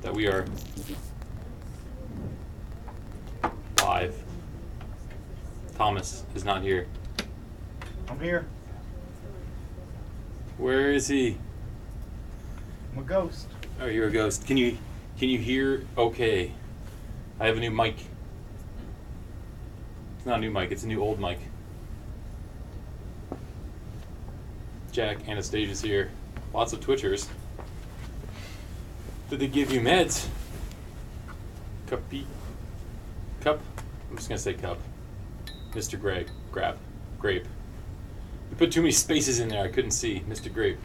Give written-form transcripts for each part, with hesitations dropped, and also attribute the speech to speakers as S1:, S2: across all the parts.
S1: that we are live. Thomas is not here.
S2: I'm here.
S1: Where is he?
S2: I'm a ghost.
S1: Oh, you're a ghost. Can you hear? Okay. I have a new mic. It's not a new mic. It's a new old mic. Jack, Anastasia's here. Lots of Twitchers. Did they give you meds? Cuppy? Cup? I'm just gonna say cup. Mr. Grape. Grape. You put too many spaces in there. I couldn't see. Mr. Grape.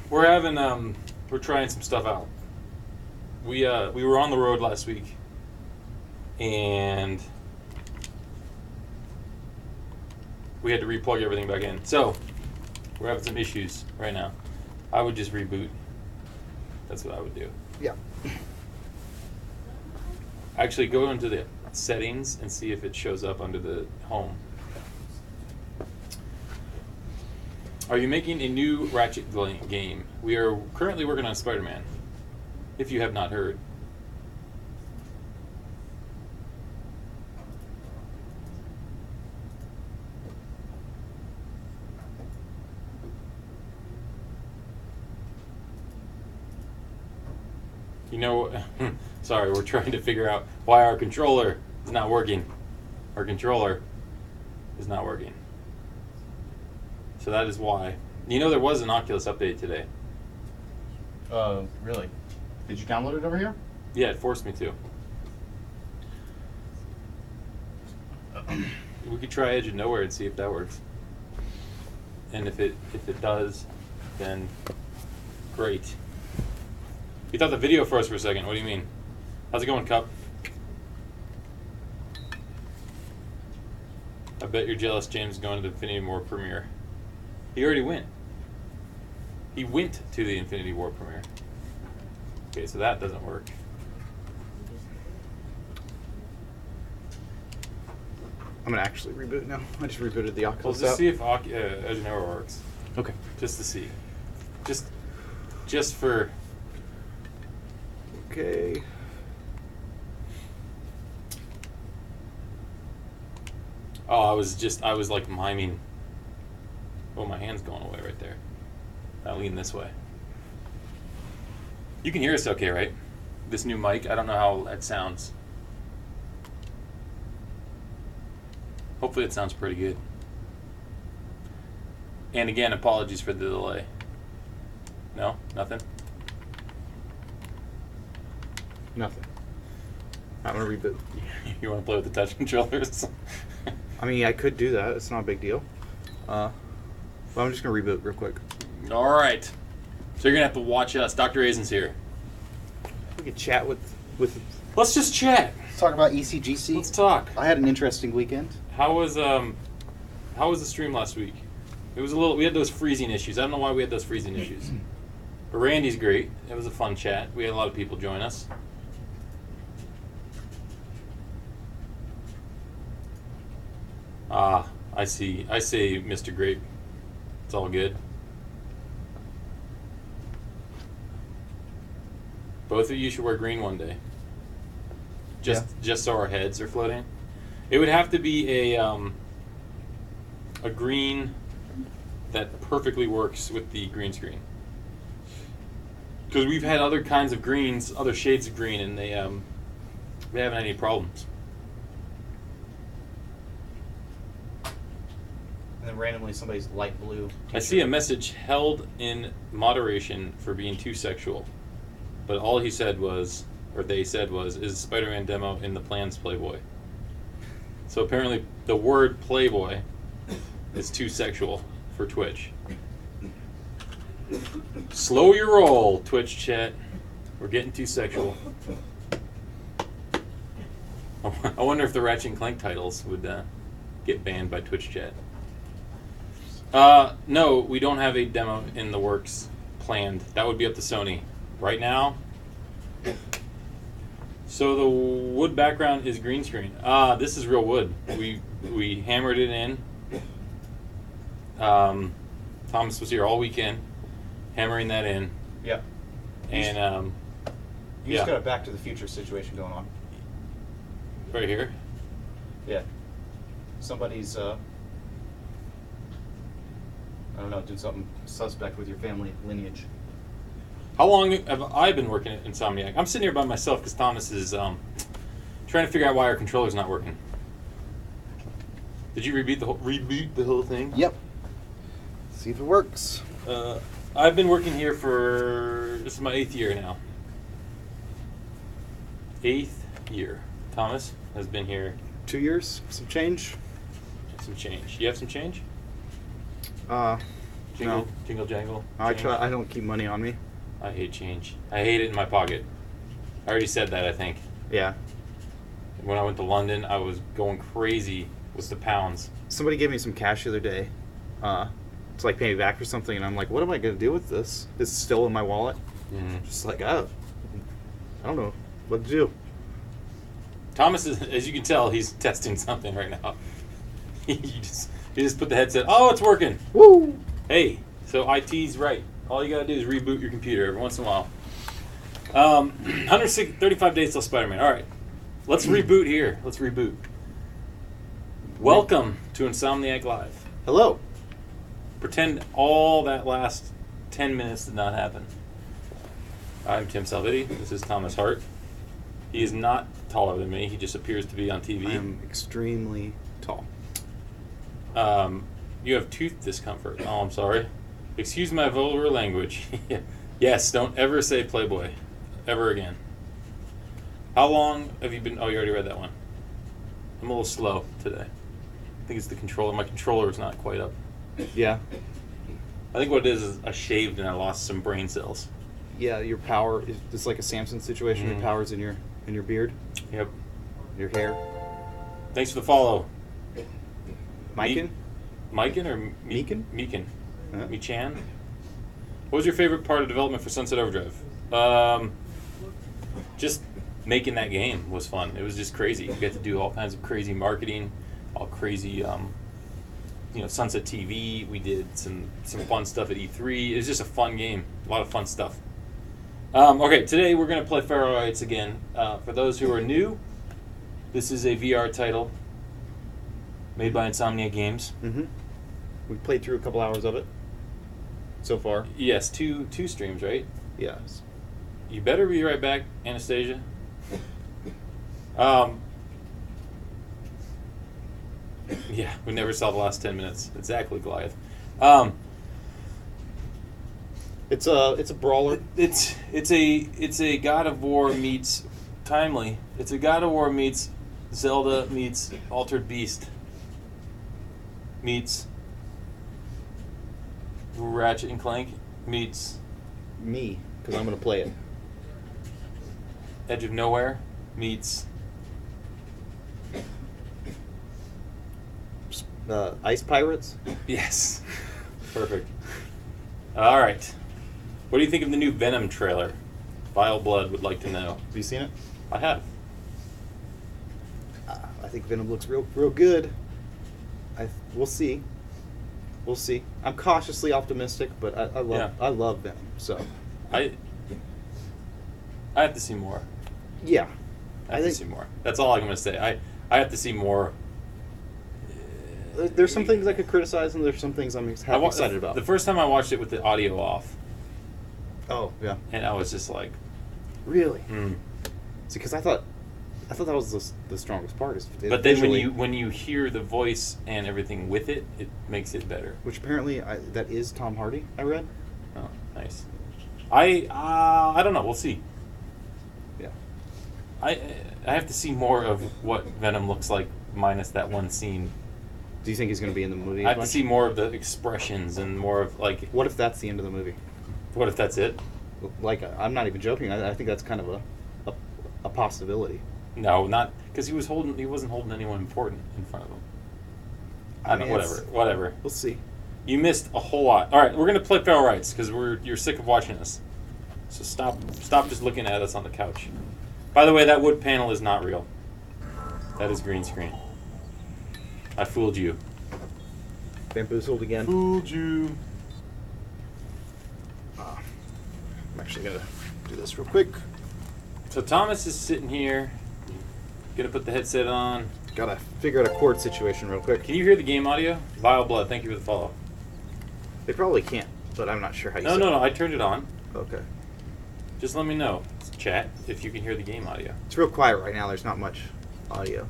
S1: We're having we're trying some stuff out. We were on the road last week, and we had to replug everything back in. So we're having some issues right now. I would just reboot. That's what I would do.
S2: Yeah.
S1: Actually, go into the settings and see if it shows up under the home. Are you making a new Ratchet game? We are currently working on Spider-Man, if you have not heard. You know, sorry, we're trying to figure out why our controller is not working. Our controller is not working. So that is why. You know, there was an Oculus update today.
S2: Really? Did you download it over here?
S1: Yeah, it forced me to. We could try Edge of Nowhere and see if that works. And if it does, then great. You thought the video froze for a second. What do you mean? How's it going, Cup? I bet you're jealous James is going to the Infinity War premiere. He already went. He went to the Infinity War premiere. Okay, so that doesn't work.
S2: I'm gonna actually reboot now. I just rebooted the
S1: Well,
S2: Oculus
S1: just
S2: app.
S1: see if Edge of Nowhere works.
S2: Okay.
S1: Just to see. Just for...
S2: Okay.
S1: Oh, I was like miming. Oh, my hand's going away right there. I'll lean this way. You can hear us okay, right? This new mic, I don't know how that sounds. Hopefully it sounds pretty good. And again, apologies for the delay. No? Nothing?
S2: Nothing. I'm gonna reboot.
S1: You want to play with the touch controllers?
S2: I mean, I could do that. It's not a big deal. But I'm just gonna reboot real quick.
S1: All right. So you're gonna have to watch us. Dr. Aizen's here.
S2: We could chat with.
S1: Let's just chat.
S3: Let's talk about ECGC.
S1: Let's talk.
S3: I had an interesting weekend.
S1: How was the stream last week? It was a little. We had those freezing issues. I don't know why we had those freezing issues. But Randy's great. It was a fun chat. We had a lot of people join us. Ah, I see. I say, Mr. Grape. It's all good. Both of you should wear green one day. Just so our heads are floating. It would have to be a green that perfectly works with the green screen. Because we've had other kinds of greens, other shades of green, and they haven't had any problems.
S3: And then randomly somebody's light blue t-shirt.
S1: I see a message held in moderation for being too sexual. But all he said was, or they said was, is Spider-Man demo in the plans, Playboy. So apparently the word Playboy is too sexual for Twitch. Slow your roll, Twitch chat. We're getting too sexual. I wonder if the Ratchet and Clank titles would get banned by Twitch chat. No, we don't have a demo in the works planned. That would be up to Sony. Right now, so the wood background is green screen. This is real wood. We hammered it in. Thomas was here all weekend, hammering that in.
S3: Yeah.
S1: And
S3: You
S1: yeah,
S3: just got a Back to the Future situation going on.
S1: right here.
S3: Yeah. Somebody's, I don't know, doing something suspect with your family lineage.
S1: How long have I been working at Insomniac? I'm sitting here by myself because Thomas is trying to figure out why our controller's not working. Did you reboot the whole thing?
S2: Yep. See if it works.
S1: I've been working here for, this is my 8th year now. 8th year. Thomas has been here
S2: 2 years, some change.
S1: some change. You have some change?
S2: No.
S1: Jingle jangle.
S2: I
S1: change?
S2: try. I don't keep money on me.
S1: I hate change. I hate it in my pocket. I already said that, I think.
S2: Yeah.
S1: When I went to London, I was going crazy with the pounds.
S2: Somebody gave me some cash the other day, to like pay me back or something, and I'm like, what am I gonna do with this? It's still in my wallet.
S1: Mm-hmm.
S2: Just like, I don't know what to do.
S1: Thomas is, as you can tell, he's testing something right now. he just put the headset. Oh, it's working.
S2: Woo!
S1: Hey, so IT's right. All you gotta do is reboot your computer every once in a while. 135 days till Spider-Man. All right, let's reboot here. Let's reboot. Welcome to Insomniac Live.
S2: Hello.
S1: Pretend all that last 10 minutes did not happen. I'm Tim Salvitti. This is Thomas Hart. He is not taller than me. He just appears to be on TV.
S2: I am extremely tall.
S1: You have tooth discomfort. Oh, I'm sorry. Excuse my vulgar language. Yes, don't ever say Playboy. Ever again. How long have you been... Oh, you already read that one. I'm a little slow today. I think it's the controller. My controller is not quite up.
S2: Yeah.
S1: I think what it is I shaved and I lost some brain cells.
S2: Yeah, your power is it's like a Samson situation.
S1: Mhm.
S2: Your power's in your beard,
S1: Yep.
S2: your hair.
S1: Thanks for the follow.
S2: Mikan?
S1: Mikan or
S2: Meekin?
S1: Meekin.
S2: Huh?
S1: Michan? What was your favorite part of development for Sunset Overdrive? Just making that game was fun. It was just crazy. You get to do all kinds of crazy marketing, all crazy, Sunset TV. We did some fun stuff at E3. It was just a fun game. A lot of fun stuff. Okay, today we're going to play Feral Rites again. For those who are new, this is a VR title made by Insomniac Games.
S2: Mm-hmm. We played through a couple hours of it so far.
S1: Yes, two streams, right?
S2: Yes.
S1: You better be right back, Anastasia. Yeah, we never saw the last 10 minutes. Exactly, Goliath.
S2: It's a brawler.
S1: It's a God of War meets Timely. It's a God of War meets Zelda meets Altered Beast meets Ratchet and Clank meets
S2: Me, because I'm gonna play it.
S1: Edge of Nowhere meets
S2: Ice Pirates.
S1: yes. Perfect. All right. What do you think of the new Venom trailer? Vile Blood would like to know.
S2: Have you seen it?
S1: I have.
S2: I think Venom looks real good. We'll see. We'll see. I'm cautiously optimistic, but I love Venom. So
S1: I have to see more.
S2: yeah,
S1: I have to see more. That's all I'm going to say. I have to see more.
S2: There's some things I could criticize, and there's some things I'm excited about.
S1: The first time I watched it with the audio off,
S2: Oh yeah,
S1: and I was just like,
S2: really?
S1: mm.
S2: See, because I thought that was the strongest part. Is
S1: But then
S2: visually,
S1: when you hear the voice and everything with it, it makes it better.
S2: which apparently that is Tom Hardy. I read.
S1: Oh, nice. I don't know. We'll see.
S2: Yeah.
S1: I have to see more of what Venom looks like, minus that one scene.
S2: Do you think he's going to be in the movie?
S1: I have to see more of the expressions and more of like.
S2: What if that's the end of the movie?
S1: What if that's it?
S2: Like, I'm not even joking. I think that's kind of a possibility.
S1: No, not because he wasn't holding anyone important in front of him. I don't know.
S2: it's-
S1: Whatever.
S2: We'll see.
S1: You missed a whole lot. All right, we're gonna play Feral Rites because you're sick of watching us. So stop just looking at us on the couch. By the way, that wood panel is not real. That is green screen. I fooled you.
S2: Bamboozled again.
S1: Fooled you.
S2: I'm actually going to this real quick.
S1: So Thomas is sitting here, gonna put the headset on.
S2: Gotta figure out a cord situation real quick.
S1: Can you hear the game audio? Vile Blood, thank you for the follow.
S2: They probably can't, but I'm not sure how you
S1: No, I turned it on.
S2: Okay.
S1: Just let me know, chat, if you can hear the game audio.
S2: It's real quiet right now. There's not much audio.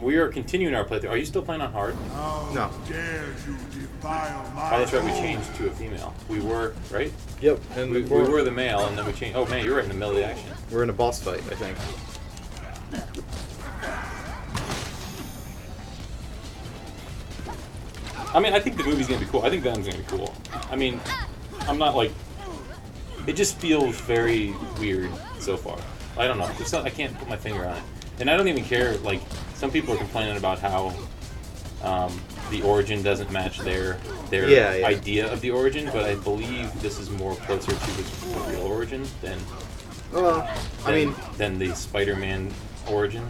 S1: We are continuing our playthrough. Are you still playing on hard?
S2: No.
S1: Oh, that's right, we changed to a female. We were, right?
S2: Yep. And
S1: We were the male, and then we changed. Oh man, you're right in the middle of the action.
S2: We're in a boss fight, I think.
S1: I mean, I think the movie's gonna be cool. I think Venom's gonna be cool. I mean, I'm not like... It just feels very weird so far. I don't know. It's not, I can't put my finger on it. And I don't even care, like, some people are complaining about how the origin doesn't match their idea of the origin, but I believe this is more closer to the real origin than the Spider-Man origin.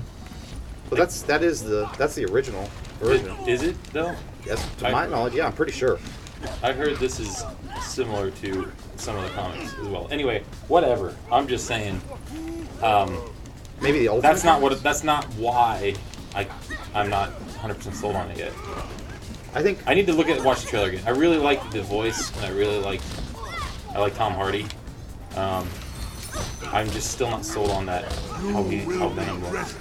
S2: Well, that's the original version.
S1: Is it though?
S2: Yes, to my knowledge, yeah, I'm pretty sure.
S1: I heard this is similar to some of the comics as well. Anyway, whatever. I'm just saying.
S2: Maybe the ultimate.
S1: That's not why I'm not 100% sold on it yet.
S2: I think
S1: I need to watch the trailer again. I really liked the voice, and I like Tom Hardy. I'm just still not sold on that how Venom looks.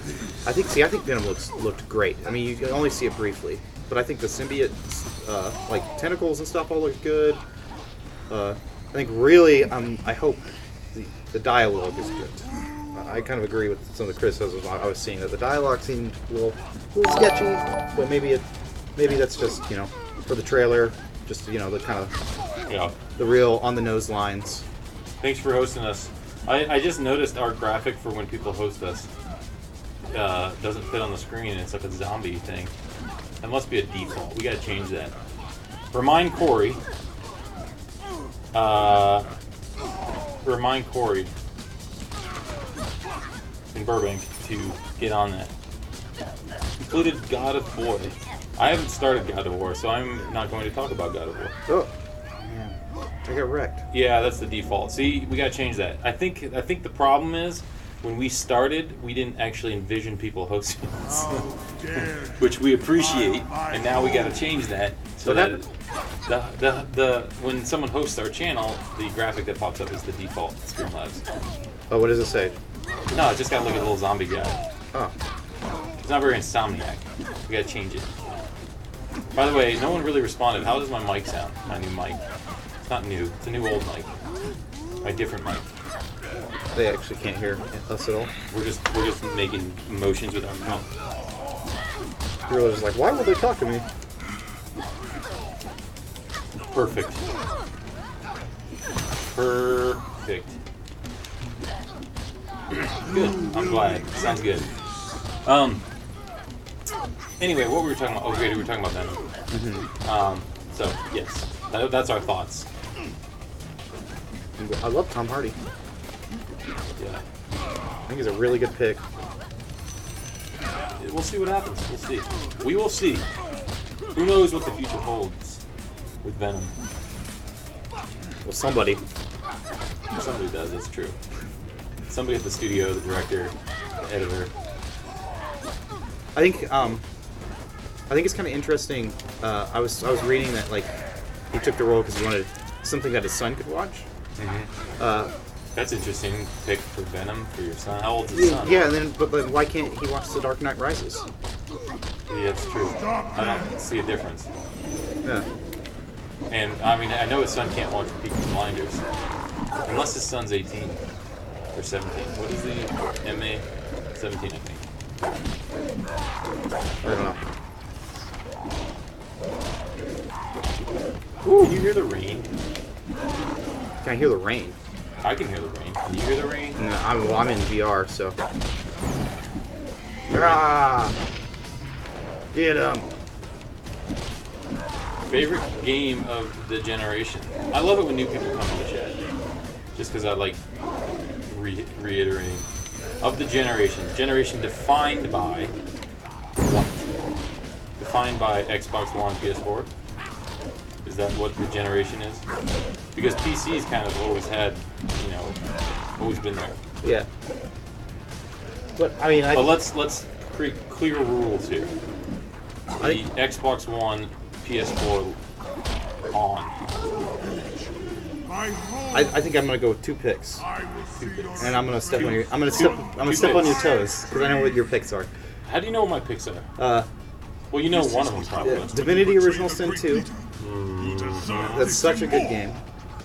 S2: I think Venom looked great. I mean, you can only see it briefly, but I think the symbiote, like tentacles and stuff, all look good. I think really, I hope the dialogue is good. I kind of agree with some of the criticisms I was seeing, that the dialogue seemed a little sketchy, but maybe that's just, for the trailer, just, the kind of the real on-the-nose lines.
S1: Thanks for hosting us. I just noticed our graphic for when people host us doesn't fit on the screen. It's like a zombie thing. That must be a default. We gotta change that. Remind Corey in Burbank to get on that. Included God of War. I haven't started God of War, so I'm not going to talk about God of War.
S2: Oh, man. I got wrecked.
S1: Yeah, that's the default. See, we gotta change that. I think the problem is when we started, we didn't actually envision people hosting us, which we appreciate, and now we gotta change that so that when someone hosts our channel, the graphic that pops up is the default Streamlabs.
S2: Oh, what does it say?
S1: No, I just gotta look at the little zombie guy.
S2: Oh.
S1: It's not very Insomniac. We gotta change it. By the way, no one really responded. How does my mic sound? My new mic. It's not new. It's a new old mic. My different mic.
S2: They actually can't hear us at all.
S1: We're just making motions with our mouth.
S2: You're just like, why would they talk to me?
S1: Perfect. Perfect. Good. I'm glad. Sounds good. Anyway, what were we talking about? Oh, we were talking about Venom.
S2: Mm-hmm.
S1: So yes, that's our thoughts.
S2: I love Tom Hardy.
S1: Yeah.
S2: I think he's a really good pick.
S1: We'll see what happens. We'll see. We will see. Who knows what the future holds with Venom?
S2: Well, somebody
S1: does. That's true. Somebody at the studio, the director, the editor.
S2: I think it's kind of interesting. I was reading that like he took the role because he wanted something that his son could watch.
S1: Mm-hmm. That's interesting pick for Venom for your son. How old's his son?
S2: Yeah, and then but why can't he watch The Dark Knight Rises?
S1: Yeah, that's true. I don't see a difference.
S2: Yeah.
S1: And I mean, I know his son can't watch Peaky Blinders unless his son's 18 or 17. What is the MA? 17, I think.
S2: I don't know.
S1: Ooh, can you hear the rain?
S2: Can I hear the rain?
S1: I can hear the rain. Can you hear the rain?
S2: No, I'm in VR, so. Ah! Get him!
S1: Favorite game of the generation? I love it when new people come in the chat. Just because I like reiterating. Of the generation. Generation defined by what? Defined by Xbox One, PS4? Is that what the generation is? Because PC's kind of always had, always been there.
S2: Yeah. But I mean,
S1: But let's create clear rules here. The Xbox One, PS4 on.
S2: I think I'm gonna go with 2 picks, and I'm gonna step on your on your toes because I know what your picks are.
S1: How do you know what my picks are? Well, you know one of them probably.
S2: Divinity Original Sin 2. That's such a good game,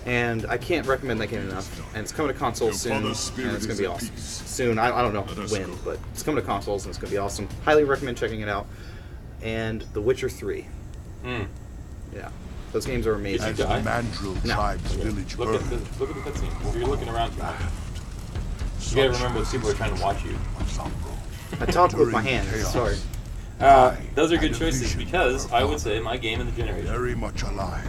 S2: and I can't recommend that game enough. And it's coming to consoles soon, and it's gonna be awesome. Soon, I don't know when, but it's coming to consoles and it's gonna be awesome. Highly recommend checking it out. And The Witcher 3. Yeah, those games are amazing.
S1: Did you die?
S4: Mandrill tribe's village
S1: Look at the cutscene. You're looking around too much. You gotta remember that people are trying to watch you.
S2: I talk with my hands. Sorry.
S1: Those are good choices because I would say my game of the generation.
S4: Very much alive.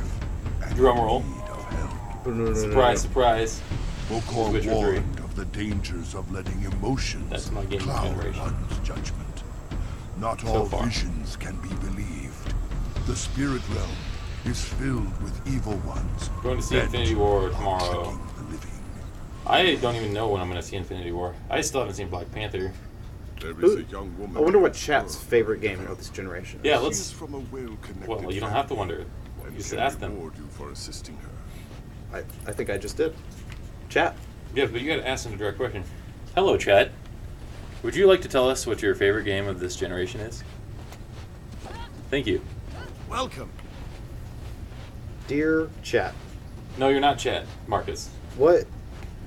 S4: and
S1: Drum roll.
S4: in need of help.
S1: Surprise, surprise.
S4: Bokor
S1: Witcher 3.
S4: warned of the dangers of letting emotions
S1: That's my game of
S4: cloud
S1: generation.
S4: one's judgment. Not
S1: So
S4: all
S1: far.
S4: visions can be believed. The spirit realm is filled with evil ones.
S1: Going to see
S4: bent
S1: Infinity War
S4: on
S1: tomorrow.
S4: tricking the living.
S1: I don't even know when I'm going to see Infinity War. I still haven't seen Black Panther.
S5: There is a young woman.
S2: I wonder what chat's favorite game of this generation is.
S1: Yeah,
S5: She's
S1: let's.
S5: from a well-connected
S1: Well, you don't have to
S5: family,
S1: wonder.
S5: and
S1: You just
S5: can
S1: ask them.
S5: reward you for assisting her.
S2: I think I just did. Chat.
S1: Yeah, but you got to ask them a direct question. Hello, Chad. Would you like to tell us what your favorite game of this generation is? Thank you.
S5: Welcome.
S2: Dear chat,
S1: No, you're not Chad, Marcus.
S2: what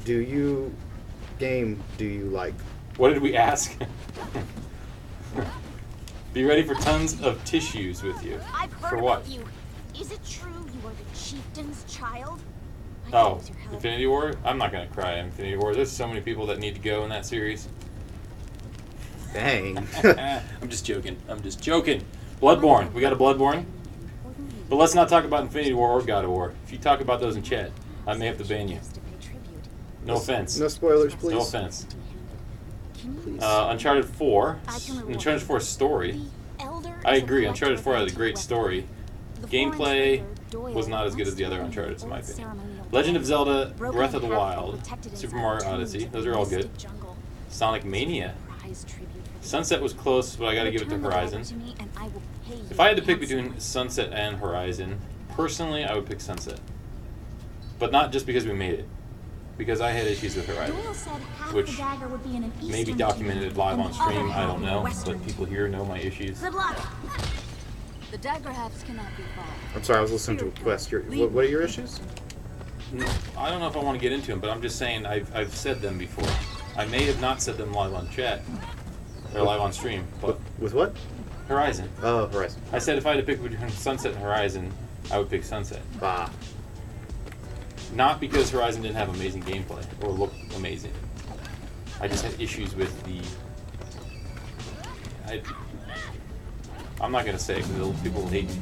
S2: game do you like?
S1: What did we ask? Be ready for tons of tissues with you.
S6: I've heard
S1: For what?
S6: about you. Is it true you are the chieftain's child? I could
S1: Oh,
S6: use your help.
S1: Infinity War? I'm not going to cry in Infinity War. There's so many people that need to go in that series.
S2: Dang.
S1: I'm just joking. I'm just joking. Bloodborne. We got a Bloodborne. But let's not talk about Infinity War or God of War. If you talk about those in chat, I may have to ban you.
S6: Just to pay tribute.
S1: No offense.
S2: No spoilers, please.
S1: No offense.
S6: Can you
S2: Please.
S1: Uncharted 4.
S6: I can reward
S1: Uncharted 4 story.
S6: The elder
S1: I
S6: is a
S1: agree.
S6: collector
S1: Uncharted
S6: of
S1: 4 has a
S6: antique
S1: great
S6: weapons.
S1: story.
S6: The
S1: Gameplay
S6: foreign trader, Doyle,
S1: was not as good
S6: once
S1: as the other
S6: stolen
S1: Uncharted, in my
S6: old
S1: opinion.
S6: ceremonial
S1: Legend of
S6: dagger.
S1: Zelda,
S6: Broken
S1: Breath of the
S6: path
S1: Wild,
S6: protected
S1: Super
S6: inside
S1: Mario
S6: tombs
S1: Odyssey.
S6: of
S1: Those
S6: the
S1: are all good.
S6: mystic jungle.
S1: Sonic Mania.
S6: Prize tribute for the
S1: Sunset was close, but I gotta give it to
S6: Return the dagger
S1: Horizon.
S6: to me and I will pay you
S1: If I had to pick
S6: handsomely.
S1: between Sunset and Horizon, personally, I would pick Sunset. But not just because we made it. Because I had issues with Horizon.
S6: Doyle said half
S1: Which
S6: the dagger would be in an
S1: Maybe
S6: eastern
S1: documented
S6: tomb,
S1: live
S6: and
S1: on
S6: the other
S1: stream, I
S6: half
S1: don't
S6: in a
S1: know.
S6: western
S1: But people here know my issues.
S6: Good luck.
S7: The dagger halves cannot be far.
S2: I'm sorry, I was listening to a quest. What are your issues?
S1: No, I don't know if I want to get into them, but I'm just saying I've said them before. I may have not said them live on chat. Or live on stream, but
S2: With what?
S1: Horizon.
S2: Oh, Horizon.
S1: I said if I had to pick between Sunset and Horizon, I would pick Sunset.
S2: Ah.
S1: Not because Horizon didn't have amazing gameplay or looked amazing. I just had issues with the. I'm not gonna say it because people will hate me.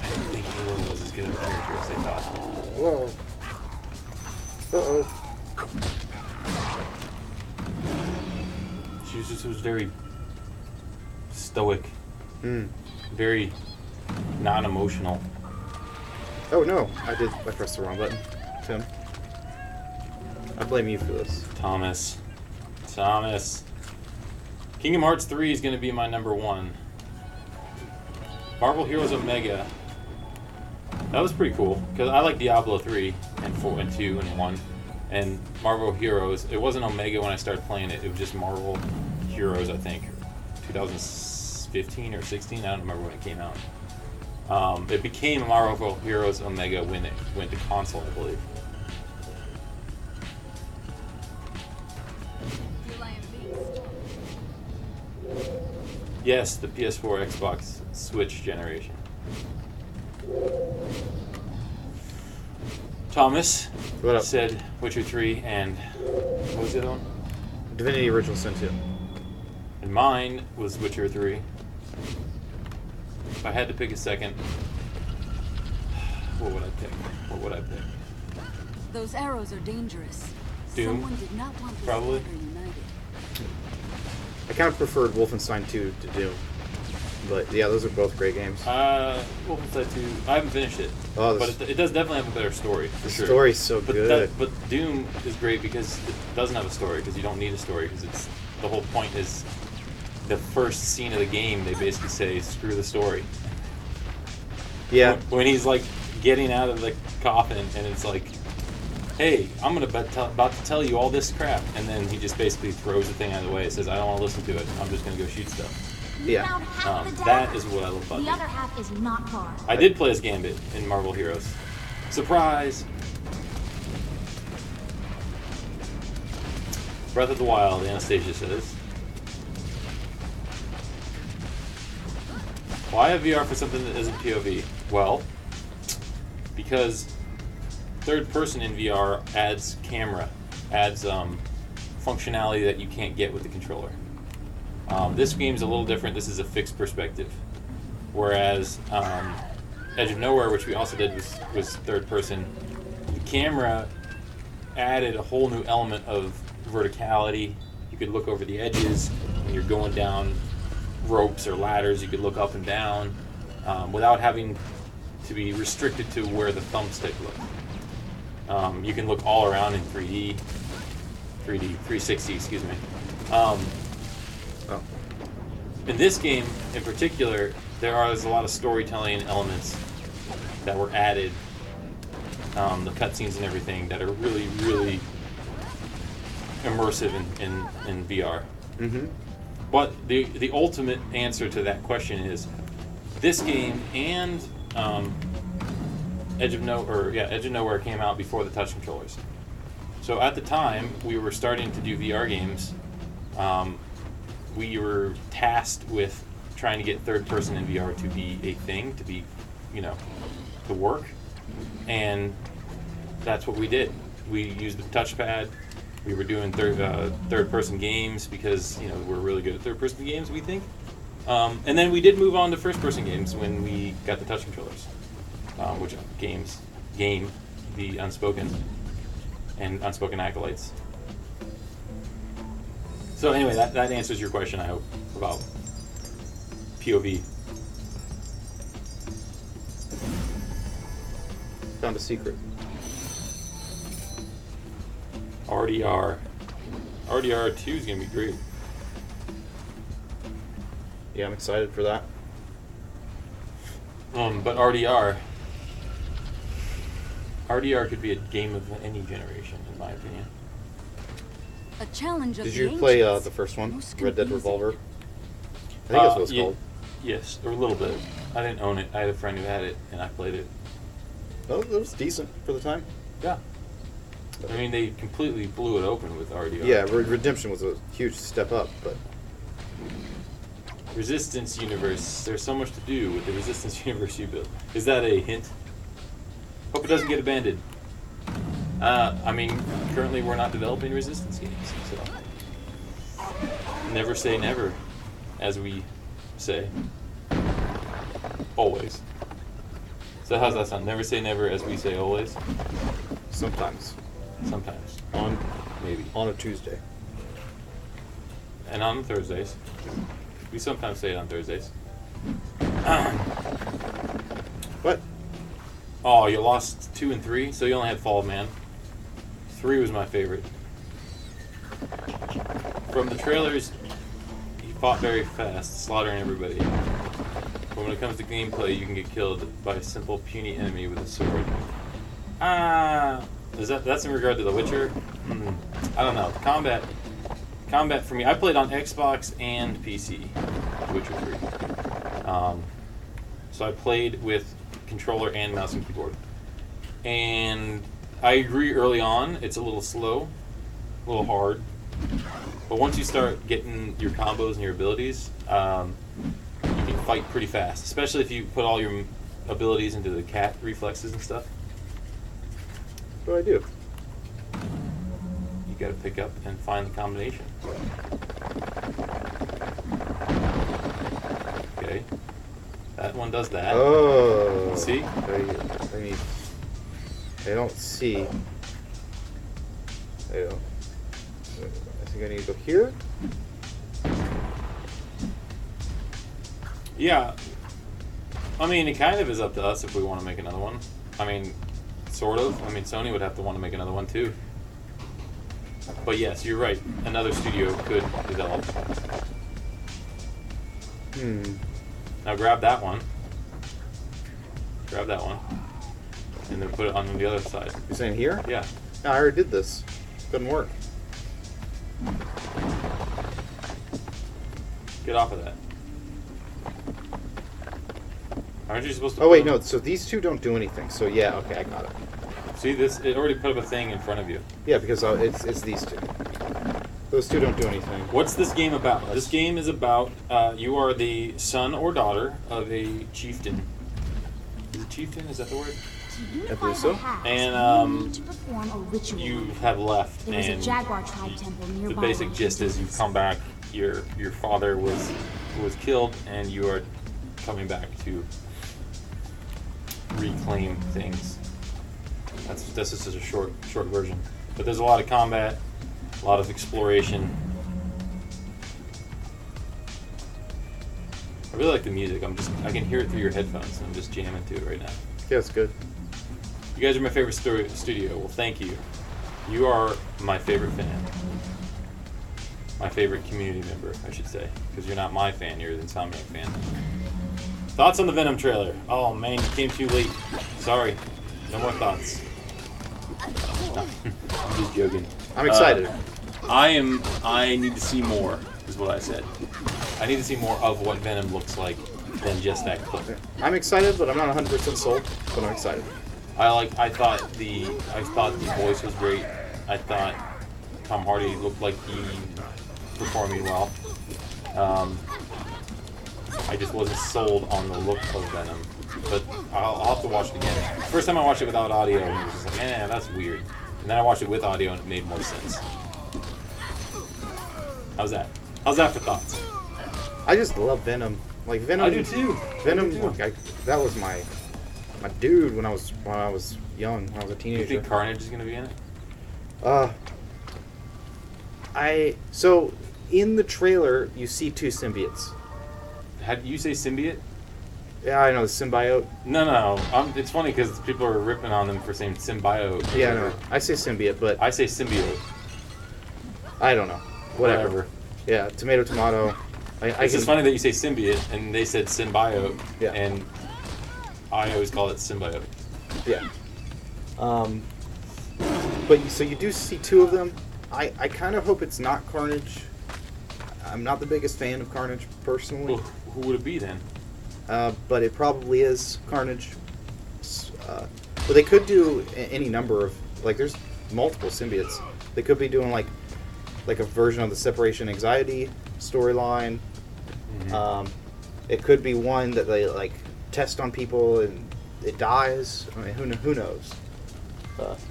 S1: I didn't think Halo was as good of a character as they thought.
S2: Whoa. Uh-oh.
S1: She was very stoic,
S2: Hmm.
S1: very non-emotional.
S2: Oh no, I pressed the wrong button. Tim. I blame you for this.
S1: Thomas. Kingdom Hearts 3 is going to be my number 1. Marvel Heroes Omega. That was pretty cool because I like Diablo 3 and 4 and 2 and 1. And Marvel Heroes, it wasn't Omega when I started playing it. It was just Marvel Heroes, I think. 2015 or 16, I don't remember when it came out. It became Marvel Heroes Omega when it went to console, I believe. Yes, the PS4, Xbox, Switch generation. Thomas
S2: What up?
S1: said Witcher 3 and what was the other one?
S2: Divinity Original Sin 2.
S1: And mine was Witcher 3. If I had to pick a second, what would I pick?
S7: Those arrows are dangerous.
S1: Doom,
S7: Someone did not want this
S1: probably.
S7: dagger united.
S2: I kind of preferred Wolfenstein 2 to Doom. But yeah, those are both great games.
S1: Wolfenstein 2, I haven't finished it.
S2: Oh,
S1: but it does definitely have a better story, for
S2: the
S1: sure.
S2: story's so good.
S1: But Doom is great because it doesn't have a story, because you don't need a story, because it's the whole point is the first scene of the game, they basically say, screw the story.
S2: Yeah.
S1: When he's like getting out of the coffin and it's like, hey, I'm about to tell you all this crap, and then he just basically throws the thing out of the way and says, I don't want to listen to it, I'm just going to go shoot stuff.
S6: You
S2: Yeah.
S6: found half the
S1: That
S6: dagger.
S1: is what I love about
S6: The
S1: Doom.
S6: other half is not far.
S1: I did play as Gambit in Marvel Heroes. Surprise! Breath of the Wild, Anastasia says. Why have VR for something that isn't POV? Well, because third person in VR adds functionality that you can't get with the controller. This game's a little different. This is a fixed perspective. Whereas Edge of Nowhere, which we also did, was third person. The camera added a whole new element of verticality. You could look over the edges when you're going down ropes or ladders. You could look up and down without having to be restricted to where the thumbstick looks. You can look all around in 360, excuse me. In this game, in particular, there is a lot of storytelling elements that were added, the cutscenes and everything, that are really, really immersive in VR.
S2: Mm-hmm.
S1: But the ultimate answer to that question is this game and Edge of Nowhere came out before the touch controllers. So at the time we were starting to do VR games, we were tasked with trying to get third person in VR to be a thing, to be, to work, and that's what we did. We used the touchpad. We were doing third person games because we're really good at third person games, we think. And then we did move on to first person games when we got the touch controllers, which game the Unspoken and Unspoken Acolytes. So anyway, that answers your question, I hope, about POV.
S2: Found a secret.
S1: RDR 2 is going to be great.
S2: Yeah, I'm excited for that.
S1: But RDR could be a game of any generation, in my opinion.
S7: A challenge of
S2: Did
S7: the
S2: you play
S7: ancients.
S2: the first one,
S7: Most
S2: Red Dead
S7: confusing.
S2: Revolver? I think that's what it's called.
S1: Yes, or a little bit. I didn't own it. I had a friend who had it, and I played it.
S2: Oh, that was decent for the time.
S1: Yeah. I mean, they completely blew it open with RDR.
S2: Yeah, Redemption was a huge step up, but
S1: Resistance universe. There's so much to do with the Resistance universe you built. Is that a hint? Hope it doesn't get abandoned. I mean, currently we're not developing Resistance games, so never say never, as we say. Always. So how's that sound? Never say never, as we say always.
S2: sometimes
S1: Sometimes, maybe,
S2: on a Tuesday.
S1: and on Thursdays. We sometimes say it on Thursdays.
S2: What?
S1: Oh, you lost 2 and 3, so you only had Fall of Man. 3 was my favorite. From the trailers, he fought very fast, slaughtering everybody. But when it comes to gameplay, you can get killed by a simple, puny enemy with a sword. That's in regard to The Witcher? I don't know. Combat for me, I played on Xbox and PC, Witcher 3. So I played with controller and mouse and keyboard. And I agree early on, it's a little slow, a little hard. But once you start getting your combos and your abilities, you can fight pretty fast. Especially if you put all your abilities into the cat reflexes and stuff.
S2: What do I do?
S1: You gotta pick up and find the combination. Okay. That one does that.
S2: Oh.
S1: See?
S2: I don't see. I don't. I think I need to go here.
S1: Yeah. I mean, it kind of is up to us if we want to make another one. I mean, sort of. I mean, Sony would have to want to make another one too. But yes, you're right. Another studio could develop. Now grab that one. Grab that one. And then put it on the other side.
S2: You're saying here?
S1: Yeah.
S2: No, I already did this. Doesn't work.
S1: Get off of that. Aren't you supposed to...
S2: Oh, wait, no. So these two don't do anything. So, yeah, okay, I got it.
S1: See, this, it already put up a thing in front of you.
S2: Yeah, because it's these two. Those two don't do anything.
S1: What's this game about? This game is about you are the son or daughter of a chieftain. Is it chieftain? Is that the word?
S2: I believe so.
S1: And
S6: need to perform a ritual.
S1: you have left,
S6: There was a
S1: and
S6: jaguar tribe temple nearby.
S1: the basic
S6: where
S1: gist is you come back. Your father was killed, and you are coming back to reclaim things. This is just a short version, but there's a lot of combat, a lot of exploration. I really like the music. I can hear it through your headphones. I'm just jamming to it right now.
S2: Yeah, it's good.
S1: You guys are my favorite studio. Well, thank you. You are my favorite fan. My favorite community member, I should say. Because you're not my fan, you're the Insomniac fan. Thoughts on the Venom trailer? Oh man, you came too late. Sorry. No more thoughts. No, I'm just joking.
S2: I'm excited.
S1: I need to see more, is what I said. I need to see more of what Venom looks like than just that clip.
S2: I'm excited, but I'm not 100% sold. But I'm excited.
S1: I thought the voice was great. I thought Tom Hardy looked like he performing well. I just wasn't sold on the look of Venom. But I'll have to watch it again. First time I watched it without audio, and it was just like, that's weird. And then I watched it with audio, and it made more sense. How's that? How's that for thoughts?
S2: I just love Venom. Like Venom.
S1: I do too.
S2: Venom.
S1: I do too.
S2: Like, that was my dude when I was young. When I was a
S1: Do you
S2: teenager.
S1: think Carnage is going to be in it?
S2: So in the trailer you see two symbiotes.
S1: Had you say symbiote?
S2: Yeah, I know, the symbiote.
S1: No. It's funny because people are ripping on them for saying symbiote.
S2: Yeah, no, I say symbiote, but
S1: I say symbiote.
S2: I don't know. Whatever. Yeah, tomato.
S1: It's just funny that you say symbiote and they said symbiote.
S2: Yeah.
S1: And I always call it symbiote.
S2: Yeah. But so you do see two of them. I kind of hope it's not Carnage. I'm not the biggest fan of Carnage personally.
S1: Well, who would it be then?
S2: But it probably is Carnage. But they could do any number of, like, there's multiple symbiotes. They could be doing like a version of the separation anxiety storyline.
S1: Mm-hmm.
S2: It could be one that they like test on people and it dies. I mean, who knows?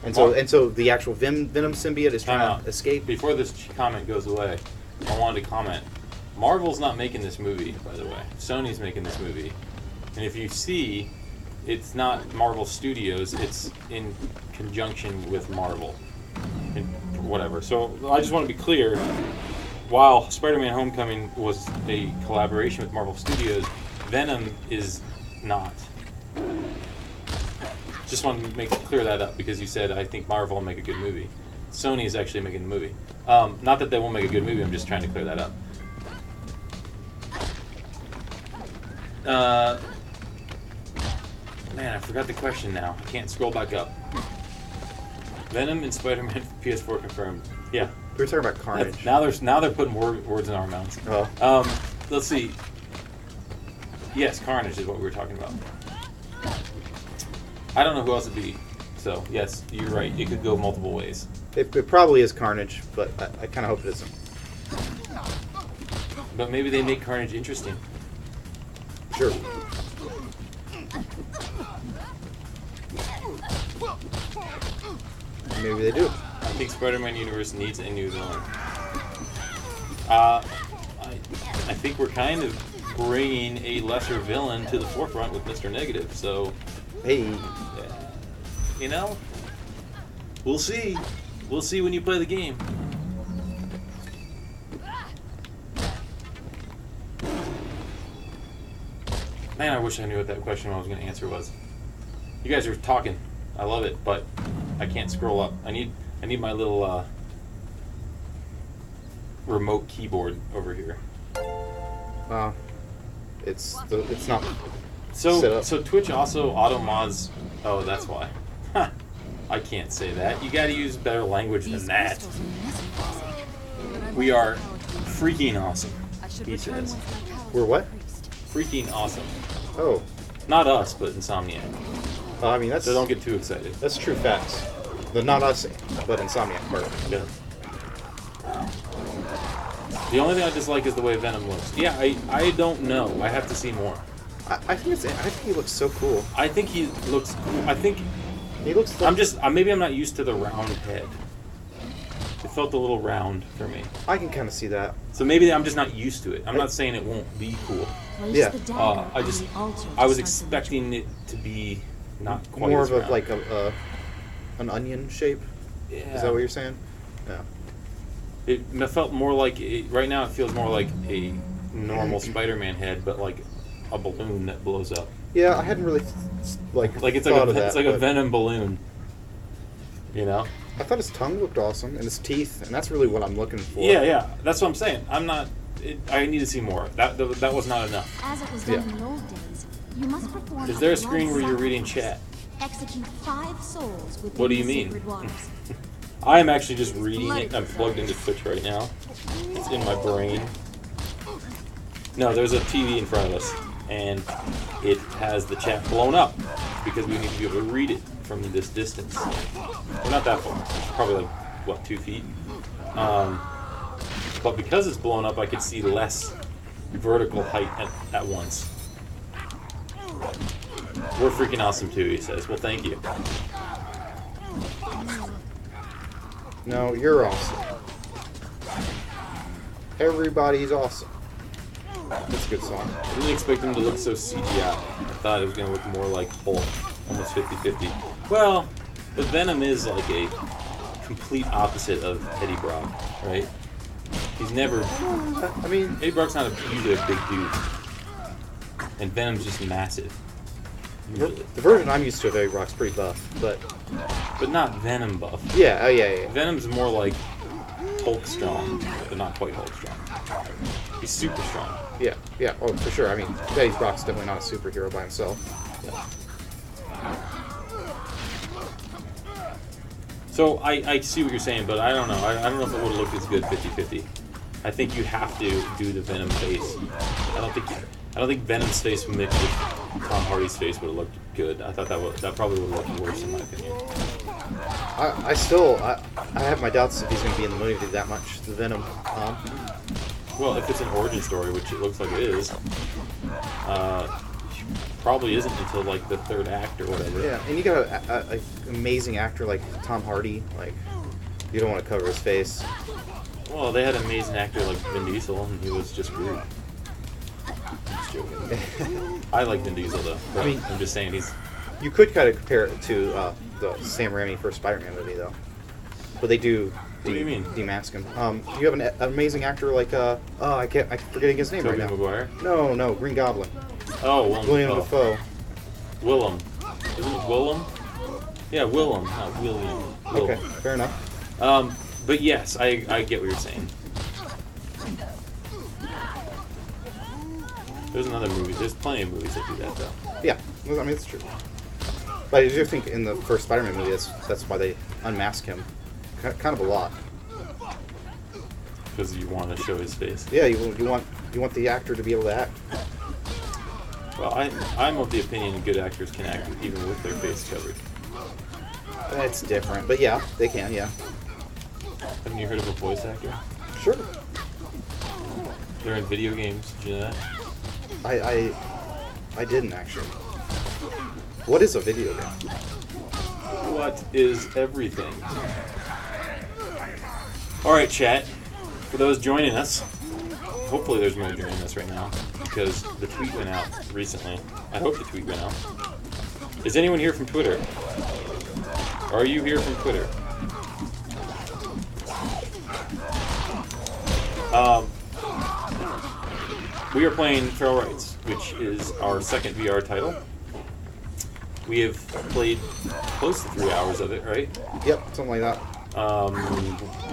S2: And so the actual Venom symbiote is trying to escape.
S1: Before this comment goes away, I wanted to comment. Marvel's not making this movie, by the way. Sony's making this movie. And if you see, it's not Marvel Studios, it's in conjunction with Marvel. And whatever. So I just want to be clear, while Spider-Man Homecoming was a collaboration with Marvel Studios, Venom is not. Just want to clear that up because you said I think Marvel will make a good movie. Sony is actually making the movie. Not that they won't make a good movie, I'm just trying to clear that up. Man, I forgot the question now. I can't scroll back up. Venom and Spider-Man PS4 confirmed. Yeah.
S2: We were talking about Carnage.
S1: Now they're putting words in our mouths.
S2: Oh.
S1: Let's see. Yes, Carnage is what we were talking about. I don't know who else it'd be. So, yes, you're right. It could go multiple ways.
S2: It probably is Carnage, but I kind of hope it isn't.
S1: But maybe they make Carnage interesting.
S2: Sure. Maybe they do.
S1: I think Spider-Man universe needs a new villain. I think we're kind of bringing a lesser villain to the forefront with Mr. Negative. So,
S2: Hey.
S1: you know, we'll see. We'll see when you play the game. Man, I wish I knew what that question I was going to answer was. You guys are talking. I love it, but I can't scroll up. I need my little remote keyboard over here.
S2: It's not.
S1: So Twitch also auto mods. Oh, that's why. I can't say that. You got to use better language than that. We are freaking awesome. He says.
S2: We're what?
S1: Freaking awesome.
S2: Oh.
S1: Not us, but Insomniac.
S2: I mean,
S1: So don't get too excited.
S2: that's true facts. The not us, but Insomniac part.
S1: Yeah. The only thing I dislike is the way Venom looks. Yeah, I don't know. I have to see more.
S2: I think he looks so cool.
S1: I think he looks cool. I think
S2: He looks. Like,
S1: maybe I'm not used to the round head. It felt a little round for me.
S2: I can kind of see that.
S1: So maybe I'm just not used to it. I'm not saying it won't be cool.
S2: Yeah.
S1: I was expecting it to be not quite
S2: More
S1: as
S2: of a
S1: round.
S2: like an onion shape.
S1: Yeah.
S2: Is that what you're saying? Yeah.
S1: It felt more like right now. It feels more like a normal Spider-Man head, but like a balloon that blows up.
S2: Yeah, I hadn't really
S1: Like it's
S2: thought
S1: like
S2: of that,
S1: it's like a
S2: but
S1: Venom balloon. You know?
S2: I thought his tongue looked awesome and his teeth, and that's really what I'm looking for.
S1: Yeah. That's what I'm saying. I'm not. I need to see more. That was not enough.
S6: As it was done
S2: Yeah.
S6: in the old days, you must perform
S1: Is there a
S6: blood
S1: screen where you're reading
S6: sacrifice.
S1: chat?
S6: Execute 5 souls within
S1: What do
S6: the
S1: you mean?
S6: sacred waters.
S1: I am actually just reading it. I'm plugged into Twitch right now. It's in my brain. No, there's a TV in front of us, and it has the chat blown up because we need to be able to read it from this distance. We're not that far. It's probably like, what, 2 feet? But because it's blown up, I could see less vertical height at once. We're freaking awesome too, he says. Well, thank you.
S2: No, you're awesome. Everybody's awesome. That's a good song.
S1: I didn't expect him to look so CGI. I thought it was going to look more like Hulk, almost 50-50. Well, but Venom is like a complete opposite of Eddie Brock, right? He's never...
S2: I mean,
S1: Eddie Brock's not usually a big dude. And Venom's just massive. Usually.
S2: the version I'm used to of Eddie Brock's pretty buff, but
S1: But not Venom buff.
S2: yeah, yeah.
S1: Venom's more like Hulk strong, but not quite Hulk strong. He's super strong.
S2: Yeah, oh, for sure. I mean, Eddie Brock's definitely not a superhero by himself.
S1: So I see what you're saying, but I don't know. I don't know if it would have looked as good 50-50. I think you have to do the Venom face. I don't think Venom's face mixed with Tom Hardy's face would have looked good. I thought that probably would have looked worse in my opinion.
S2: I have my doubts if he's going to be in the movie that much. The Venom.
S1: Well, if it's an origin story, which it looks like it is, probably isn't until like the 3rd act or whatever.
S2: Yeah, and you got an amazing actor like Tom Hardy. Like, you don't want to cover his face.
S1: Well, they had an amazing actor like Vin Diesel, and he was just weird. Just joking. I like Vin Diesel though. But
S2: I mean-
S1: I'm just saying he's.
S2: You could kind of compare it to the Sam Raimi first Spider-Man movie, though. But they do.
S1: What do you mean?
S2: Demask him. You have an amazing actor like I'm forgetting his name
S1: Tobey
S2: right now.
S1: Maguire?
S2: No, Green Goblin.
S1: Oh,
S2: William Dafoe.
S1: Willem. Isn't it Willem? Yeah, Willem, not William. Willem.
S2: Okay, fair enough.
S1: But yes, I get what you're saying. There's another movie. There's plenty of movies that do that, though.
S2: Yeah, I mean it's true. But I do think in the first Spider-Man movie, that's why they unmask him, kind of a lot.
S1: Because you want to show his face.
S2: Yeah, you want the actor to be able to act.
S1: Well, I'm of the opinion good actors can act even with their face covered.
S2: That's different, but yeah, they can. Yeah,
S1: Haven't you heard of a voice actor?
S2: sure.
S1: They're in video games. Did you know that?
S2: I didn't actually. What is a video game?
S1: What is everything? Alright, chat. For those joining us, hopefully there's more joining us right now, because the tweet went out recently. I hope the tweet went out. Is anyone here from Twitter? Are you here from Twitter? We are playing Feral Rites. which is our second VR title. We have played close to 3 hours of it, right?
S2: Yep, something like that.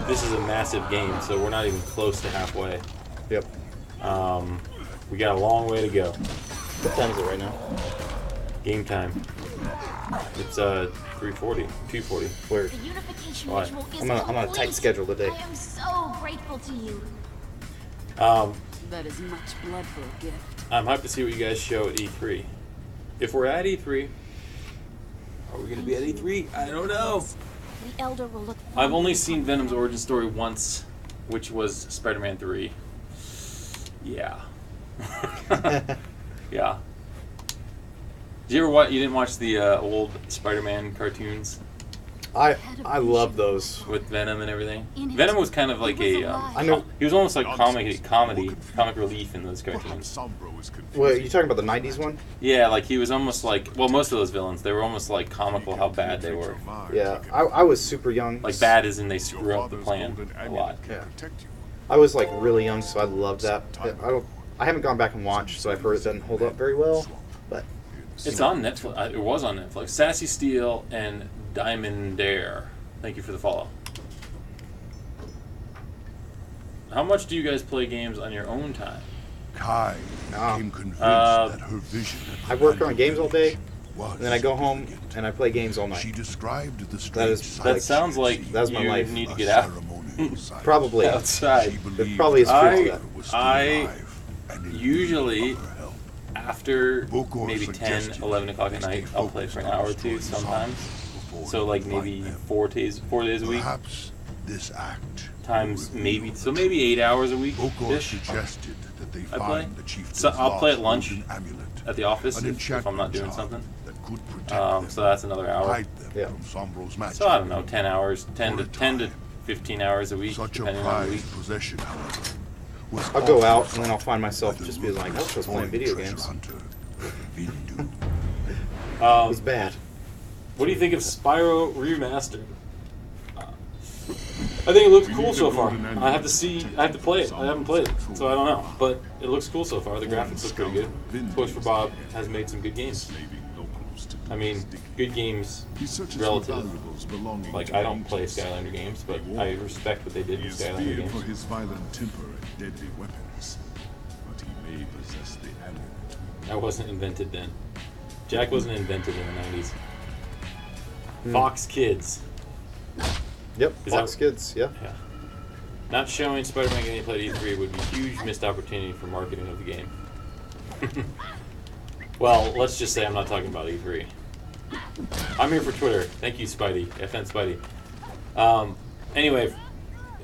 S1: This is a massive game, so we're not even close to halfway.
S2: Yep.
S1: We got a long way to go.
S2: What time is it right now?
S1: Game time. It's 3:40, 2:40.
S2: Weird.
S6: The unification
S1: Why?
S6: ritual is
S2: I'm on a tight
S6: complete.
S2: schedule today.
S6: I am so grateful to you.
S7: That is much blood for a gift.
S1: I'm hyped to see what you guys show at E3. If we're at E3, are we going to be at E3? I don't know.
S6: The Elder will look.
S1: I've only seen Venom's origin story once, which was Spider-Man 3. Yeah. Yeah. Did you ever watch? You didn't watch the old Spider-Man cartoons
S2: I love those.
S1: with Venom and everything?
S7: In it,
S1: Venom was kind of like
S7: he was
S1: a.
S7: alive.
S2: I know.
S1: He was almost like
S5: Nonsense.
S1: comic relief in those
S5: Perhaps
S1: cartoons.
S5: Sombro is confused.
S2: Well, you talking about the '90s one?
S1: Yeah, like he was almost like. Well, most of those villains, they were almost like comical how bad they were.
S2: Yeah, I was super young.
S1: Like bad as in they screw up the plan a lot.
S2: Yeah. I was like really young, so I loved that. I haven't gone back and watched, so I've heard it doesn't hold up very well. But
S1: It's on Netflix. It was on Netflix. Sassy Steel and Diamond Dare. Thank you for the follow. How much do you guys play games on your own time?
S4: Kai
S2: Ah.
S4: became convinced
S1: Uh,
S4: that her vision
S2: I work on games all day,
S4: was
S2: and then I go home
S4: significant.
S2: and I play games all
S4: She
S2: night.
S4: described the
S2: That
S4: strange
S2: is-
S4: sight
S1: That
S2: Like,
S1: sounds like
S2: that's my
S1: you
S2: life.
S1: need to
S4: a
S1: get out.
S4: ceremonial sight.
S2: Probably.
S1: Outside.
S4: She
S2: It
S4: believed
S2: probably is true
S1: I-
S2: to that.
S4: It was still
S1: I
S4: alive, and in
S1: usually
S4: need of her help.
S1: After
S4: Bokor
S1: maybe 10,
S4: suggested
S1: 11 o'clock at
S4: they
S1: night,
S4: stay
S1: I'll play for an hour or
S4: focused on
S1: two
S4: destroying
S1: sometimes.
S4: before
S1: So
S4: he
S1: like
S4: could
S1: maybe
S4: find them.
S1: 4 days a week.
S4: Perhaps this act
S1: Times
S4: will
S1: maybe
S4: reveal
S1: so
S4: the
S1: maybe 8 hours a week
S4: Bokor
S1: ish
S4: suggested that they
S1: I play.
S4: find the chieftain's
S1: So I'll play at
S4: lost
S1: lunch
S4: golden amulet,
S1: at the office
S4: an
S1: if I'm not doing
S4: enchantment
S1: something.
S4: charm that could protect them,
S1: So that's another hour.
S4: hide them
S2: Yeah.
S4: from Sombro's magic.
S1: So I don't know, 10 hours, 10
S4: For
S1: to
S4: a
S1: 10 to
S4: time.
S1: 15 hours a week,
S4: Such a
S1: depending on the week.
S4: prized possession, however, was
S2: I'll go out
S4: often
S2: and then I'll find myself
S4: by the
S2: just being like, I was just playing video
S4: treasure
S2: games.
S4: hunter, Vindu.
S2: It was bad.
S1: What do you think of Spyro Remastered? I think it looks cool so far. I have to play it. I haven't played it, so I don't know. But it looks cool so far. The graphics look pretty good. Push for Bob has made some good games. I mean, good games relative. Like, I don't play Skylander games, but I respect what they did
S5: He
S1: with
S5: is
S1: Skylander
S5: feared
S1: games.
S5: for his violent temper and deadly weapons, but he may possess the amulet.
S1: I wasn't invented then. Jack wasn't invented in the 90s. Fox Kids.
S2: Yep,
S1: Is
S2: Fox
S1: that-
S2: Kids, yeah.
S1: Yeah. Not showing Spider-Man gameplay at E3 would be a huge missed opportunity for marketing of the game. Well, let's just say I'm not talking about E3. I'm here for Twitter. Thank you, Spidey. FN Spidey. Anyway,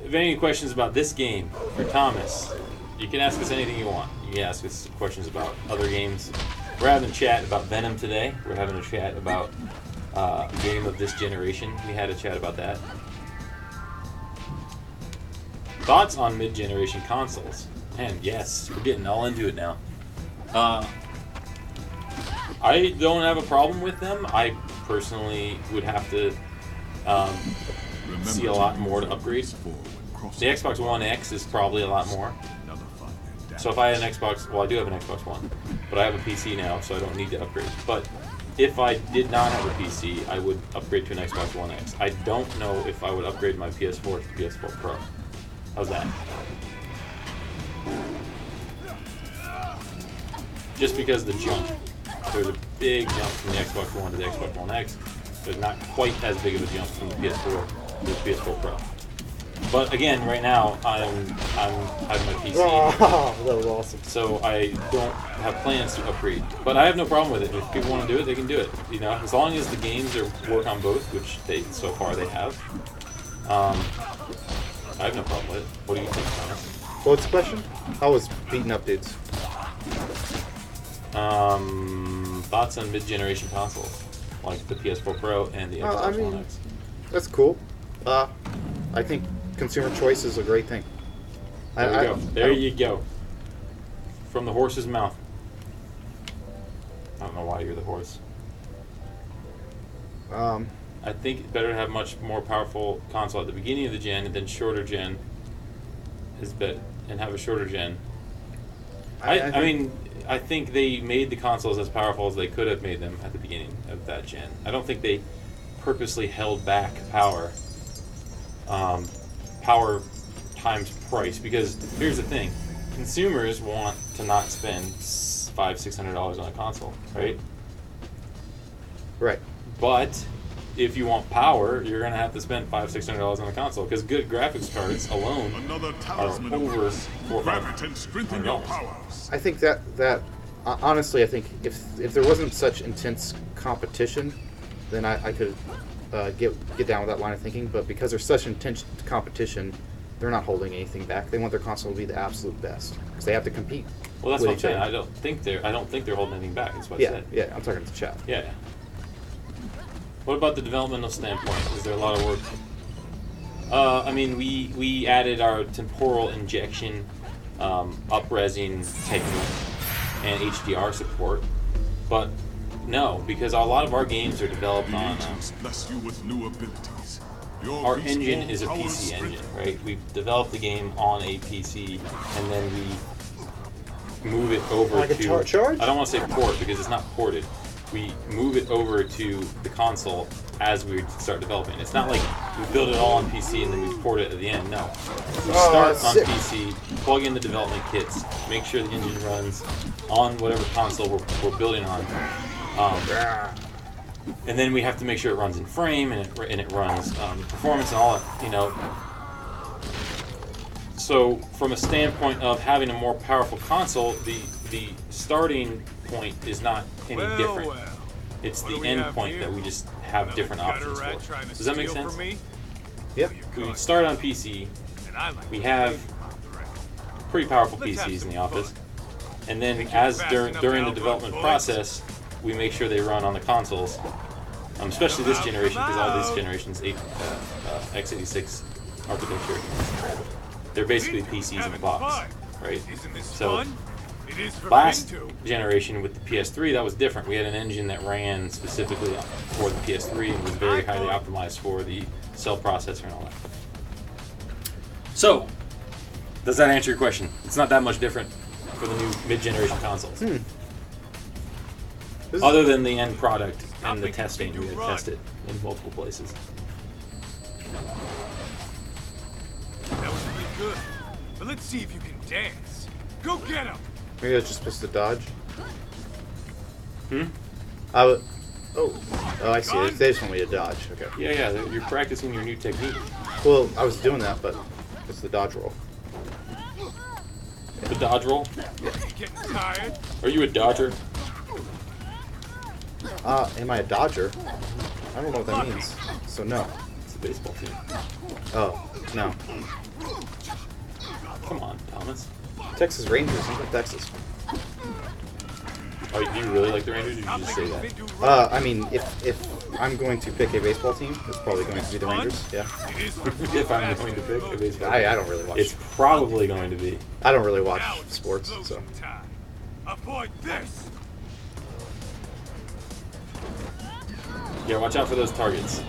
S1: if any questions about this game for Thomas, you can ask us anything you want. You can ask us questions about other games. We're having a chat about Venom today. We're having a chat about game of this generation. We had a chat about that. Thoughts on mid-generation consoles? Man, yes, we're getting all into it now. I don't have a problem with them. I personally would have to see a lot more to upgrade. The Xbox One X is probably a lot more. So if I had an Xbox, well, I do have an Xbox One, but I have a PC now, so I don't need to upgrade. But if I did not have a PC, I would upgrade to an Xbox One X. I don't know if I would upgrade my PS4 to the PS4 Pro. How's that? Just because the jump. There's a big jump from the Xbox One to the Xbox One X. There's not quite as big of a jump from the PS4 to the PS4 Pro. But again, right now I have my PC,
S2: Oh, that was awesome.
S1: so I don't have plans to upgrade. But I have no problem with it. If people want to do it, they can do it. You know, as long as the games work on both, which they so far they have. I have no problem with it. What do you think, Thomas?
S2: What's the question? How was beating up dudes?
S1: Thoughts on mid-generation consoles, like the PS4 Pro and the Xbox
S2: I mean,
S1: One X?
S2: That's cool. I think consumer choice is a great thing.
S1: There you go. There you go. From the horse's mouth. I don't know why you're the horse. I think it's better to have much more powerful console at the beginning of the gen, and then shorter gen is better, and have a shorter gen. I mean, I think they made the consoles as powerful as they could have made them at the beginning of that gen. I don't think they purposely held back power. Power times price, because here's the thing: consumers want to not spend $500-$600 on a console, right?
S2: Right.
S1: But if you want power, you're gonna have to spend $500-$600 on a console, because good graphics cards alone
S5: Another
S1: are
S5: talisman
S1: over
S5: of
S1: $400.
S5: strengthen your powers.
S2: I think that honestly, I think if there wasn't such intense competition, then I could get down with that line of thinking. But because there's such intense competition, they're not holding anything back. They want their console to be the absolute best because they have to compete.
S1: Well, that's
S2: with
S1: what I'm
S2: each
S1: saying.
S2: other.
S1: I don't think they're holding anything back. That's what I
S2: Yeah,
S1: said.
S2: yeah. I'm talking to the chat.
S1: Yeah. What about the developmental standpoint? Is there a lot of work? I mean, we added our temporal injection, up-resing technique, and HDR support, but no, because a lot of our games are developed on.
S5: Bless you with new abilities.
S1: Our engine is a PC engine, right? We've developed the game on a PC, and then we move it over
S2: Like a
S1: to.
S2: charge?
S1: I don't want to say port because it's not ported. We move it over to the console as we start developing. It's not like we build it all on PC and then we port it at the end. No, we start on
S2: sick.
S1: PC, plug in the development kits, make sure the engine runs on whatever console we're building on. And then we have to make sure it runs in frame and it runs performance and all that, you know. So from a standpoint of having a more powerful console, the starting point is not any different. It's the end point that we just have different options for. Does that make sense?
S2: Yep.
S1: We start on PC. We have pretty powerful PCs in the office, and then during the development process, we make sure they run on the consoles. Especially this generation, because all these generations, x86 architecture, they're basically PCs in a box, right? So last generation with the PS3, that was different. We had an engine that ran specifically for the PS3 and was very highly optimized for the cell processor and all that. So, does that answer your question? It's not that much different for the new mid-generation consoles. Other than the end product and the testing, we had to test it in multiple places.
S8: That was really good. But let's see if you can dance. Go get him!
S2: Maybe I was just supposed to dodge.
S1: Hmm?
S2: Oh, I see. They just want me to dodge. Okay.
S1: Yeah, you're practicing your new technique.
S2: Well, I was doing that, but it's the dodge roll.
S1: The dodge roll?
S8: Getting tired?
S1: Are you a dodger?
S2: Am I a dodger? I don't know what that means. So no.
S1: It's a baseball team.
S2: Oh, no.
S1: Come on, Thomas.
S2: Texas Rangers. I'm from Texas.
S1: Oh, do you really like the Rangers, or did you just say that?
S2: I mean, if I'm going to pick a baseball team, it's probably going to be the Rangers. Yeah.
S1: If I'm going to pick a baseball
S2: I don't really watch.
S1: it's probably going to be.
S2: I don't really watch sports, so.
S8: Avoid this!
S1: Yeah, watch out for those targets.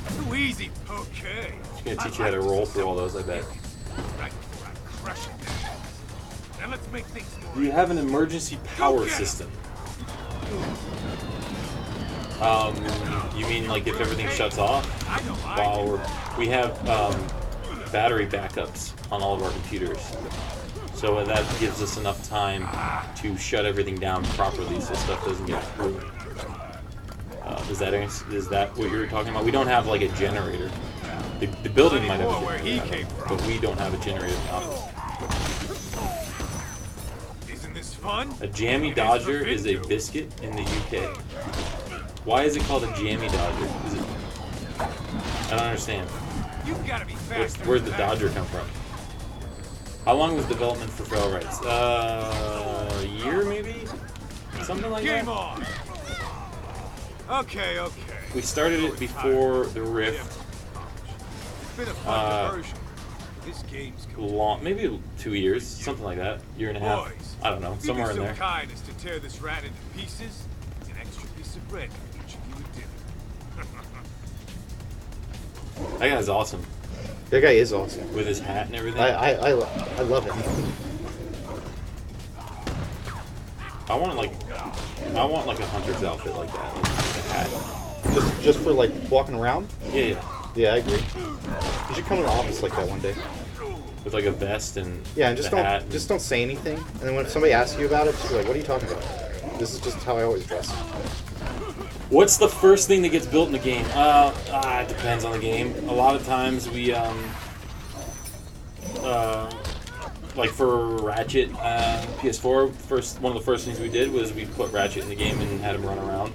S8: Too easy. Okay.
S1: It's going to teach you how to roll through all those, I bet.
S8: Right, crush it. Now let's make things more.
S1: Do you have an emergency power system? You mean like if everything shuts off? While we have battery backups on all of our computers. So that gives us enough time to shut everything down properly so stuff doesn't get ruined. Is that what you're talking about? We don't have like a generator. The building might have a generator, but we don't have a generator in the office.
S8: Isn't this fun?
S1: A jammy dodger is a biscuit in the UK. Why is it called a jammy dodger? I don't understand.
S8: You've got to be faster.
S1: Where'd the dodger come from? How long was development for Feral Rites? A year maybe? Something like that?
S8: Game on! Okay.
S1: We started it before the Rift.
S8: It's been a fun diversion. This game's
S1: Maybe 2 years, something like that. Year and a half.
S8: Boys,
S1: I don't know, somewhere in
S8: so
S1: there.
S8: kind as to tear this rat into pieces. An extra piece of bread for each of you at dinner.
S1: That guy's awesome.
S2: That guy is awesome.
S1: with his hat and everything.
S2: I love him.
S1: I want like a hunter's outfit like that, like a hat.
S2: Just for like walking around.
S1: Yeah.
S2: Yeah, I agree. You should come to the office like that one day.
S1: With like a vest and
S2: Yeah, and just
S1: the hat
S2: don't say anything. And then when somebody asks you about it, just be like, "What are you talking about? This is just how I always dress."
S1: What's the first thing that gets built in the game? It depends on the game. A lot of times we, like for Ratchet, PS4, one of the first things we did was we put Ratchet in the game and had him run around.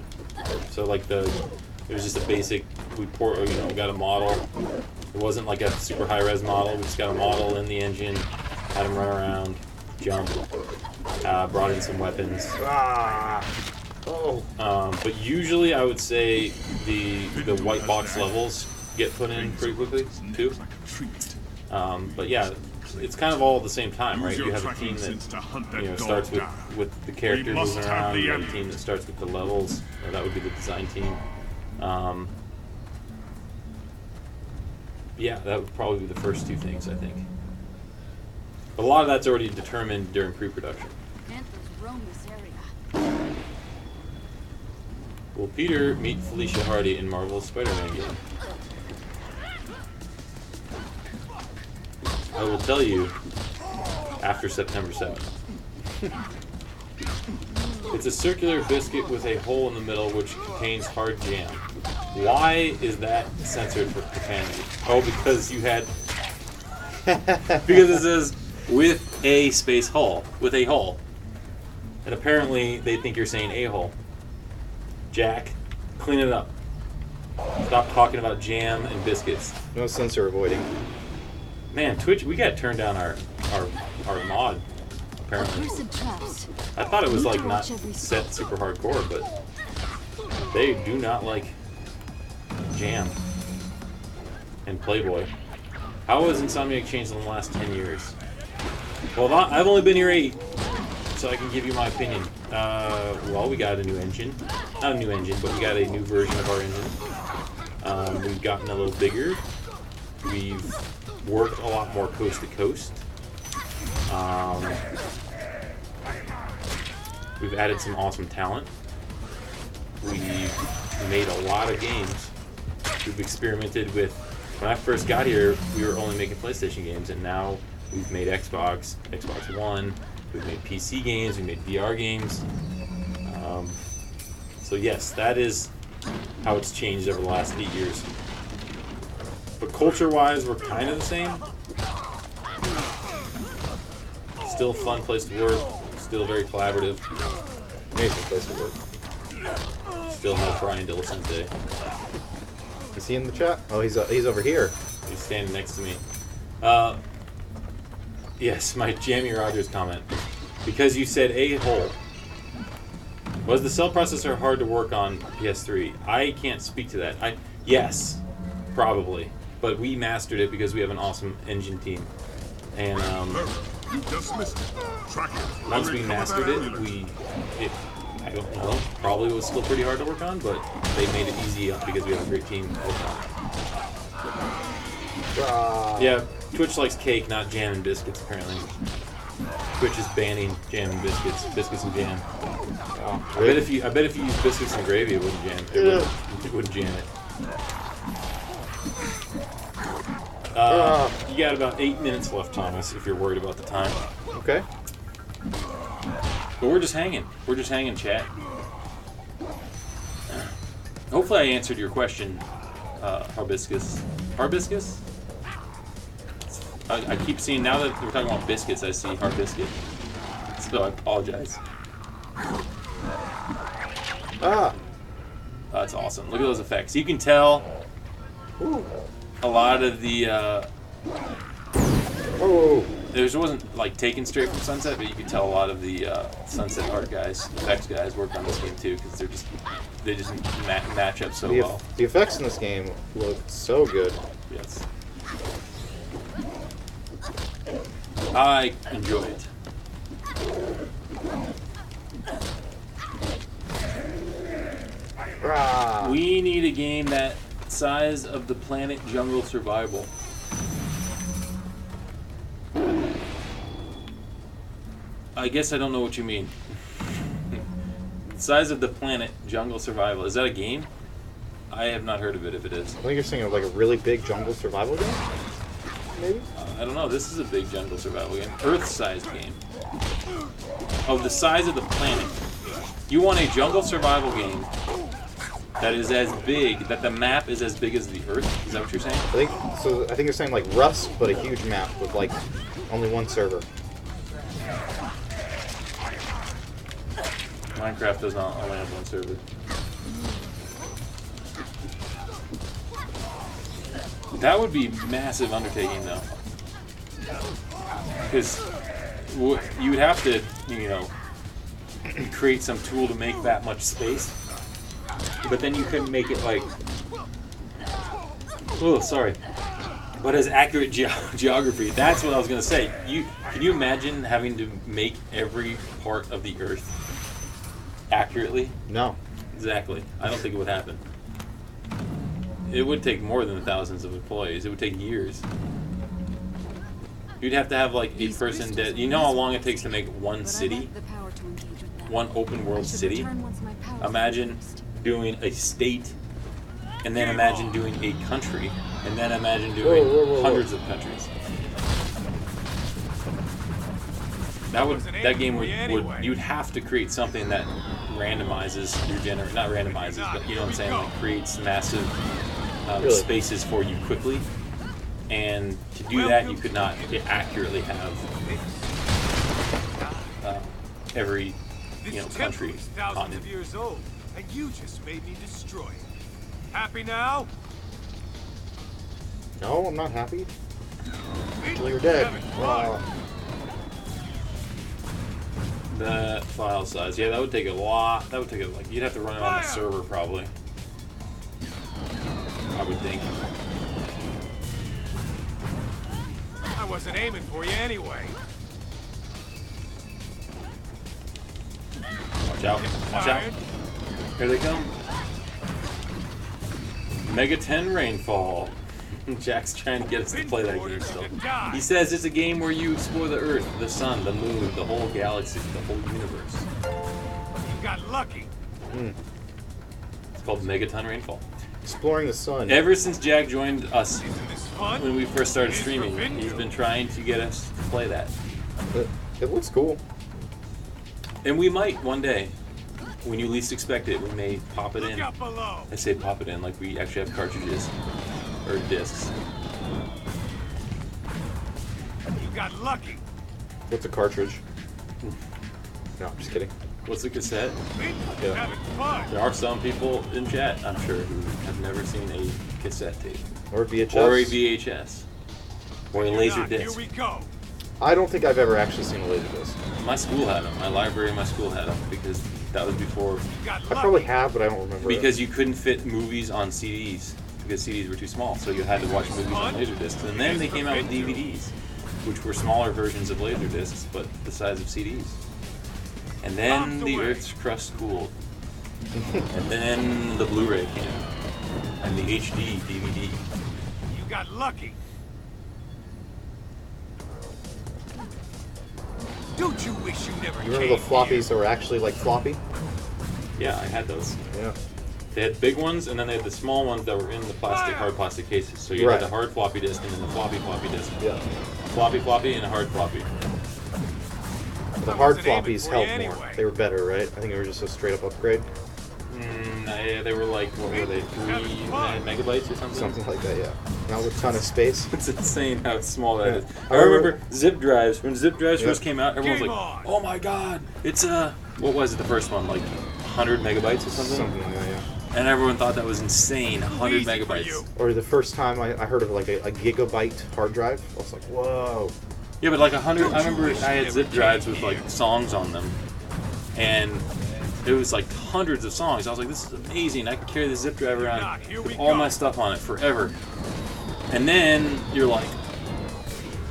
S1: So like it was just a basic, we got a model. It wasn't like a super high res model. We just got a model in the engine, had him run around, jump, brought in some weapons. But usually I would say the white box levels get put in pretty quickly too. But yeah, it's kind of all at the same time, right? You have a team that starts with the characters moving around. You have a team that starts with the levels, or that would be the design team. Yeah, that would probably be the first two things, I think. But a lot of that's already determined during pre-production.
S7: Panthers roam this area.
S1: Will Peter meet Felicia Hardy in Marvel's Spider-Man game? I will tell you after September 7th. It's a circular biscuit with a hole in the middle which contains hard jam. Why is that censored for profanity? Oh, because you had... because it says, with a space hole. With a hole. And apparently they think you're saying a-hole. Jack, clean it up. Stop talking about jam and biscuits.
S2: No censor avoiding.
S1: Man, Twitch, we gotta turn down our mod, apparently. I thought it was like not set super hardcore, but they do not like jam and Playboy. How has Insomniac changed in the last 10 years? Well, I've only been here 8, so I can give you my opinion. Well, we got a new engine. Not a new engine, but we got a new version of our engine. We've gotten a little bigger. We've worked a lot more coast to coast. We've added some awesome talent. We've made a lot of games. We've experimented with... When I first got here, we were only making PlayStation games, and now we've made Xbox One, we've made PC games, we've made VR games. So yes, that is how it's changed over the last 8 years. But culture-wise, we're kind of the same. Still a fun place to work. Still very collaborative.
S2: Amazing place to work.
S1: Still no Brian Dilicente.
S2: Is he in the chat? Oh, he's over here.
S1: He's standing next to me. Yes, my Jamie Rogers comment. Because you said a-hole. Was the cell processor hard to work on PS3? I can't speak to that. Yes, probably. But we mastered it because we have an awesome engine team. And
S5: You just missed it. Track it.
S1: once we mastered it, I don't know, probably was still pretty hard to work on, but they made it easy because we have a great team to work on. Yeah, Twitch likes cake, not jam and biscuits, apparently. Twitch is banning jam and biscuits and jam. I bet if you use biscuits and gravy, it wouldn't jam. It wouldn't jam it. You got about 8 minutes left, Thomas, if you're worried about the time.
S2: Okay.
S1: But we're just hanging. We're just hanging, chat. Hopefully I answered your question, Harbiscus. Harbiscus? I keep seeing, now that we're talking about biscuits, I see Harbiscuit. So I apologize. That's awesome. Look at those effects. You can tell a lot of the... There wasn't like taken straight from Sunset, but you could tell a lot of the Sunset art guys, effects guys, worked on this game too because they just match up so well.
S2: The effects in this game look so good.
S1: Yes, I enjoy it. We need a game that size of the planet Jungle Survival. I guess I don't know what you mean. Size of the planet, jungle survival. Is that a game? I have not heard of it. If it is,
S2: I think you're saying of like a really big jungle survival game. Maybe.
S1: I don't know. This is a big jungle survival game, Earth-sized game. Of the size of the planet. You want a jungle survival game that is as big, that the map is as big as the Earth? Is that what you're saying?
S2: I think you're saying like Rust, but a huge map with like only one server.
S1: Minecraft does not only have one server. That would be massive undertaking, though, because you would have to, you know, create some tool to make that much space. But then you couldn't make it like, oh, sorry, but as accurate geography. That's what I was gonna say. Can you imagine having to make every part of the Earth accurately?
S2: No.
S1: Exactly. I don't think it would happen. It would take more than thousands of employees. It would take years. You'd have to have like a person dead. You know how long it takes to make one city? One open world city? Imagine doing a state, and then imagine doing a country, and then imagine doing hundreds of countries. That game would you'd have to create something that randomizes your not randomizes, but you know what I'm saying, like creates massive spaces for you quickly. And to do that, you could not accurately have every country
S8: thousands of years old, and you just made me destroy it. Happy now?
S2: No, I'm not happy. Well, you're dead. Wow.
S1: That file size, yeah, that would take a lot. That would take you'd have to run it on a server probably. I would think.
S8: I wasn't aiming for you anyway.
S1: Watch out! Watch out! Here they come. Mega 10 Rainfall. Jack's trying to get us to play that game still. He says it's a game where you explore the Earth, the Sun, the Moon, the whole galaxy, the whole universe.
S8: You got lucky.
S1: It's called Megaton Rainfall.
S2: Exploring the Sun.
S1: Ever since Jack joined us
S8: Isn't this fun?
S1: when we first started streaming, he's been trying to get us to play that.
S2: It looks cool.
S1: And we might one day. When you least expect it, we may pop it
S8: Look
S1: in.
S8: out below.
S1: I say pop it in like we actually have cartridges. Or discs.
S8: You got lucky.
S2: What's a cartridge? No, I'm just kidding.
S1: What's a cassette?
S2: Yeah.
S8: Having fun.
S1: There are some people in chat, I'm sure, who have never seen a cassette tape.
S2: Or VHS.
S1: Or a VHS. Or a laser
S8: Here
S1: disc.
S8: we go.
S2: I don't think I've ever actually seen a Laserdisc.
S1: My school had them. My library in my school had them because that was before.
S8: You got
S2: I
S8: lucky.
S2: probably have, but I don't remember.
S1: Because you couldn't fit movies on CDs because CDs were too small, so you had to watch movies on laserdiscs. And then they came out with DVDs, which were smaller versions of laserdiscs, but the size of CDs. And then the Earth's crust cooled. And then the Blu-ray came, and the HD DVD.
S8: You got lucky. Don't you wish you never
S2: You remember the
S8: came
S2: floppies
S8: here?
S2: that were actually like floppy?
S1: Yeah, I had those.
S2: Yeah.
S1: They had big ones, and then they had the small ones that were in the plastic, hard plastic cases. So you
S2: Right.
S1: had the hard floppy disk and then the floppy disk.
S2: Yeah.
S1: Floppy and a hard floppy.
S2: The hard
S8: wasn't aiming
S2: floppies
S8: for you
S2: held more.
S8: anyway.
S2: They were better, right? I think they were just a straight up upgrade.
S1: Yeah, they were like, what were they, 3 megabytes or something?
S2: Something like that, yeah. Not with a ton of space.
S1: It's insane how small that
S2: Yeah.
S1: is. I remember zip drives. When zip drives
S2: Yeah.
S1: first came out, everyone was
S8: Game
S1: like,
S8: on.
S1: oh my god, it's what was it, the first one? Like 100 megabytes or something?
S2: Something like that, yeah.
S1: And everyone thought that was insane, 100
S8: Easy for
S1: megabytes.
S8: you.
S2: Or the first time I heard of like a gigabyte hard drive, I was like, whoa.
S1: Yeah, but like 100, I remember
S8: wish
S1: I
S8: you
S1: had zip
S8: never
S1: drives
S8: came
S1: with like
S8: here?
S1: songs on them. And it was like hundreds of songs. I was like, this is amazing. I could carry this zip drive around
S8: Here we
S1: with all
S8: go.
S1: my stuff on it forever. And then you're like,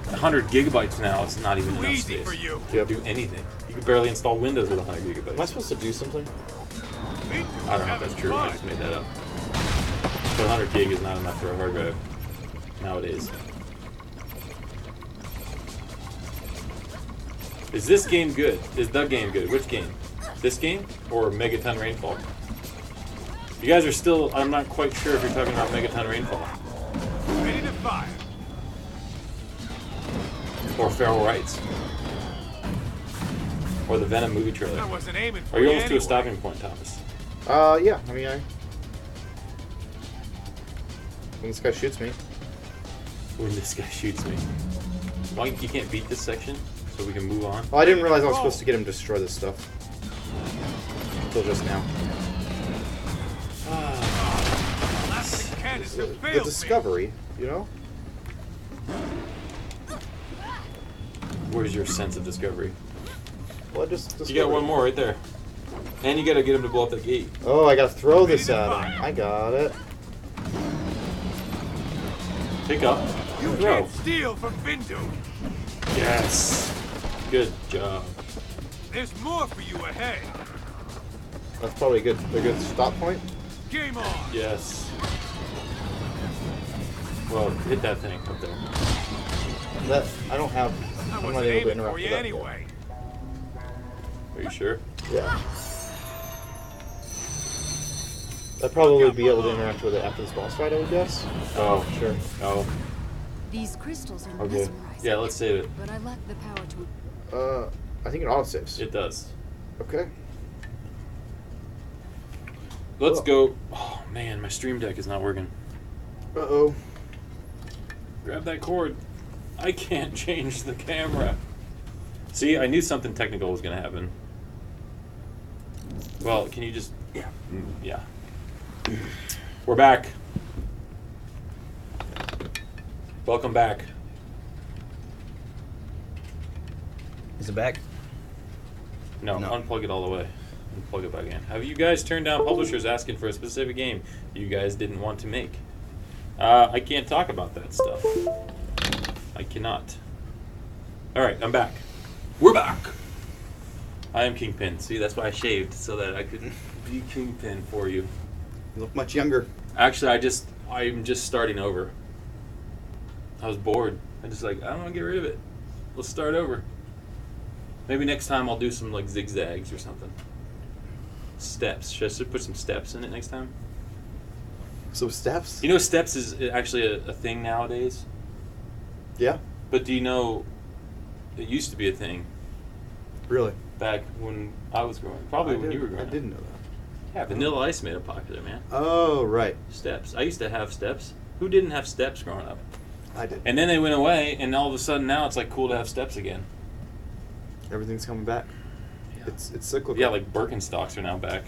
S1: 100 gigabytes now, it's not even
S8: Too
S1: enough
S8: easy
S1: space
S8: for you.
S1: to do anything. You could barely install Windows with 100 gigabytes.
S2: Am I supposed to do something?
S1: I don't know if that's true. I just made that up. But 100 gig is not enough for a hard drive nowadays. Is this game good? Is the game good? Which game? This game or Megaton Rainfall? You guys are still... I'm not quite sure if you're talking about Megaton Rainfall.
S8: Ready to fire.
S1: Or Feral Rites. Or the Venom movie trailer.
S8: I wasn't aiming for
S1: Are you
S8: you
S1: almost to a
S8: anyway.
S1: stopping point, Thomas?
S2: Yeah. I mean, when this guy shoots me.
S1: When this guy shoots me. Why you can't beat this section so we can move on?
S2: Oh, I didn't realize I was supposed to get him to destroy this stuff. Until just now.
S8: Elastic canister
S2: The
S8: failed me.
S2: discovery, you know?
S1: Where's your sense of discovery?
S2: Well, just
S1: You got one more right there. And you gotta get him to blow up that gate.
S2: Oh, I gotta throw this at him. I got it.
S1: Pick up.
S8: You
S1: Throw.
S8: can't steal from Bindu.
S1: Yes. Good job.
S8: There's more for you ahead.
S2: That's probably a good stop point.
S8: Game on.
S1: Yes. Well, hit that thing up there.
S2: That I don't have.
S8: I
S2: I'm not
S8: wasn't
S2: able to
S8: aiming
S2: interact
S8: for
S2: with
S8: you
S2: that.
S8: anyway.
S1: Are you sure?
S2: Yeah. I'd probably be able to interact with it after this boss fight, I would guess.
S1: Oh,
S2: Sure.
S1: oh.
S7: These crystals are
S1: Okay.
S7: mesmerizing.
S1: Yeah, let's save it.
S7: But I lack the power to...
S2: I think it auto-saves.
S1: It does.
S2: Okay.
S1: Let's
S2: Oh.
S1: go. Oh, man, my stream deck is not working.
S2: Uh-oh.
S1: Grab that cord. I can't change the camera. See, I knew something technical was going to happen. Well, can you just... Yeah. Yeah. We're back. Welcome back.
S3: Is it back?
S1: No,
S3: No.
S1: unplug it all the way. And plug it back in. Have you guys turned down publishers asking for a specific game you guys didn't want to make? I can't talk about that stuff. I cannot. Alright, I'm back. We're back! I am Kingpin. See, that's why I shaved, so that I could be Kingpin for you.
S2: You look much younger.
S1: Actually, I'm just starting over. I was bored. I just I don't want to get rid of it. Let's start over. Maybe next time I'll do some zigzags or something. Steps. Should I put some steps in it next time?
S2: So steps?
S1: You know, steps is actually a thing nowadays.
S2: Yeah.
S1: But do you know, it used to be a thing
S2: Really?
S1: back when I was growing. Probably when you were growing
S2: I
S1: up.
S2: didn't know that.
S1: Yeah, Vanilla Ice made it popular, man.
S2: Oh, right.
S1: Steps. I used to have steps. Who didn't have steps growing up?
S2: I did.
S1: And then they went away, and all of a sudden now it's cool to have steps again.
S2: Everything's coming back.
S1: Yeah.
S2: It's cyclical.
S1: Yeah, Birkenstocks are now back.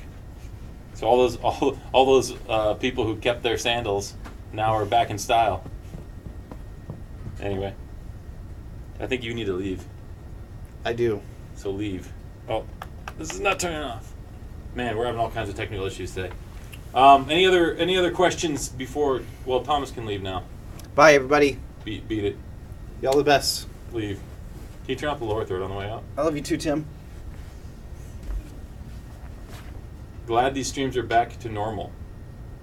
S1: So all those people who kept their sandals now are back in style. Anyway, I think you need to leave.
S2: I do.
S1: So leave. Oh, this is not turning off. Man, we're having all kinds of technical issues today. Any other questions before? Well, Thomas can leave now.
S2: Bye, everybody.
S1: Beat it.
S2: Y'all the best.
S1: Leave. Can you turn off the lower third on the way out?
S3: I love you too, Tim.
S1: Glad these streams are back to normal.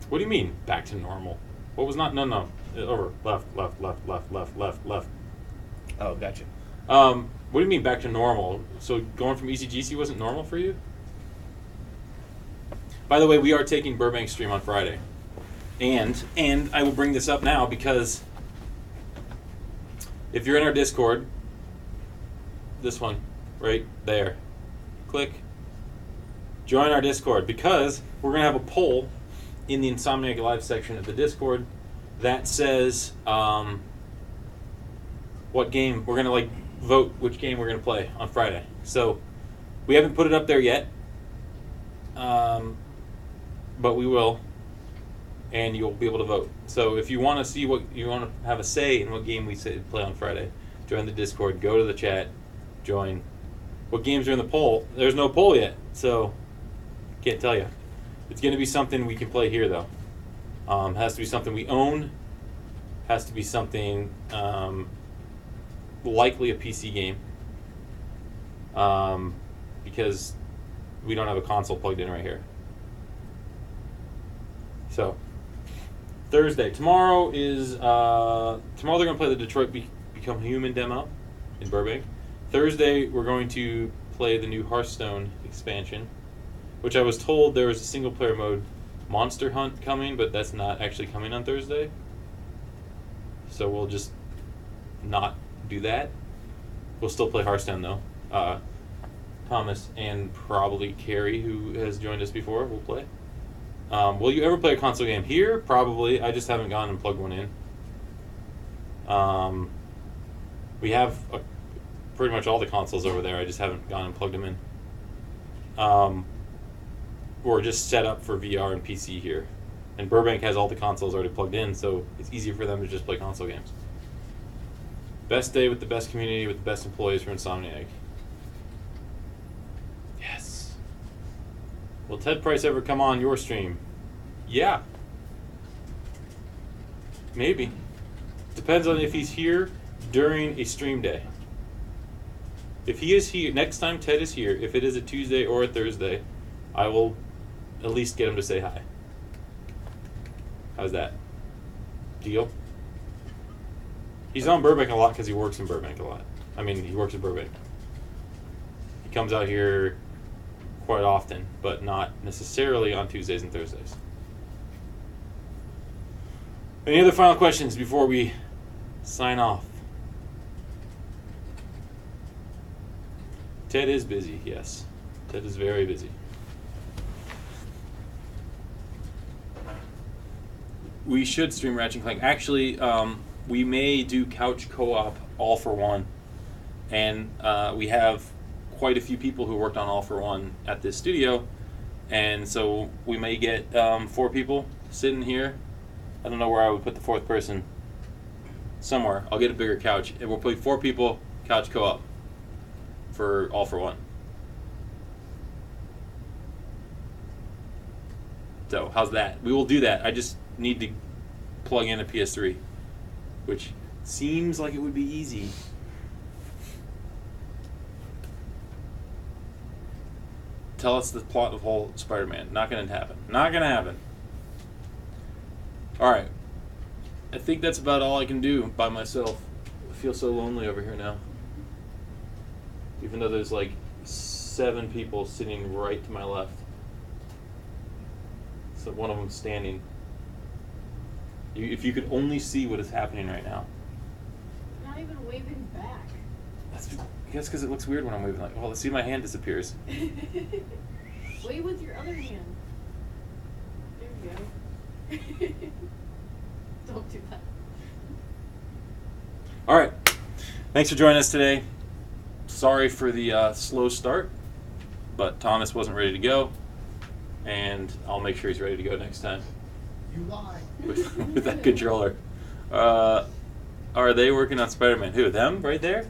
S1: What do you mean back to normal? What was not? No. Over. Left.
S3: Oh, gotcha.
S1: What do you mean back to normal? So going from ECGC wasn't normal for you? By the way, we are taking Burbank stream on Friday. And I will bring this up now because if you're in our Discord, this one right there, click, join our Discord, because we're going to have a poll in the Insomniac Live section of the Discord that says what game we're going to vote which game we're going to play on Friday. So we haven't put it up there yet, but we will, and you'll be able to vote. So if you want to see what you want to have a say in what game we play on Friday, join the Discord, go to the chat, join. What games are in the poll? There's no poll yet, so can't tell you. It's going to be something we can play here, though. Has to be something we own. Has to be something likely a PC game, because we don't have a console plugged in right here. So Thursday. Tomorrow they're going to play the Detroit Become Human demo in Burbank. Thursday, we're going to play the new Hearthstone expansion, which I was told there was a single-player mode Monster Hunt coming, but that's not actually coming on Thursday. So we'll just not do that. We'll still play Hearthstone, though. Thomas and probably Carrie, who has joined us before, will play. Will you ever play a console game? Here? Probably. I just haven't gone and plugged one in. We have pretty much all the consoles over there. I just haven't gone and plugged them in. We're just set up for VR and PC here. And Burbank has all the consoles already plugged in, so it's easier for them to just play console games. Best day with the best community with the best employees for Insomniac. Yes. Will Ted Price ever come on your stream? Yeah. Maybe. Depends on if he's here during a stream day. If he is here, next time Ted is here, if it is a Tuesday or a Thursday, I will at least get him to say hi. How's that? Deal? He's on Burbank a lot because he works in Burbank a lot. I mean, he works in Burbank. He comes out here quite often, but not necessarily on Tuesdays and Thursdays. Any other final questions before we sign off? Ted is busy, yes. Ted is very busy. We should stream Ratchet and Clank. Actually, we may do couch co-op All for One. And we have quite a few people who worked on All for One at this studio. And so we may get 4 people sitting here. I don't know where I would put the 4th person. Somewhere. I'll get a bigger couch. And we'll play 4 people couch co-op for All for One. So, how's that? We will do that. I just need to plug in a PS3, which seems like it would be easy. Tell us the plot of whole Spider-Man. Not going to happen. Not going to happen. Alright. I think that's about all I can do by myself. I feel so lonely over here now. Even though there's like 7 people sitting right to my left. So one of them standing. If you could only see what is happening right now.
S9: Not even waving back.
S1: I guess because it looks weird when I'm waving. Like, oh, let's see, my hand disappears.
S9: Wave with your other hand. There you go. Don't do that.
S1: All right. Thanks for joining us today. Sorry for the slow start, but Thomas wasn't ready to go, and I'll make sure he's ready to go next time.
S3: You lie.
S1: With that controller. Are they working on Spider-Man? Who, them right there?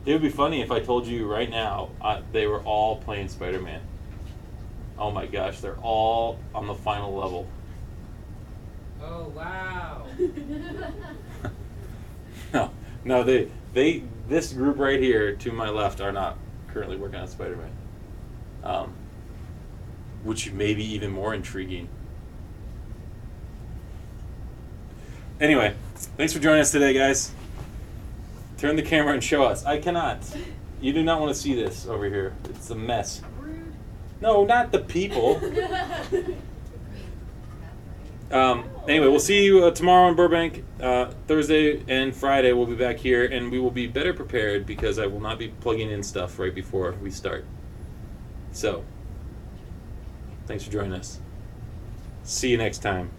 S1: It would be funny if I told you right now they were all playing Spider-Man. Oh my gosh, they're all on the final level.
S10: Oh wow.
S1: No, this group right here to my left are not currently working on Spider-Man. Which may be even more intriguing. Anyway, thanks for joining us today, guys. Turn the camera and show us. I cannot. You do not want to see this over here. It's a mess.
S9: Rude.
S1: No, not the people. Anyway, we'll see you tomorrow in Burbank. Thursday and Friday we'll be back here, and we will be better prepared because I will not be plugging in stuff right before we start. So, thanks for joining us. See you next time.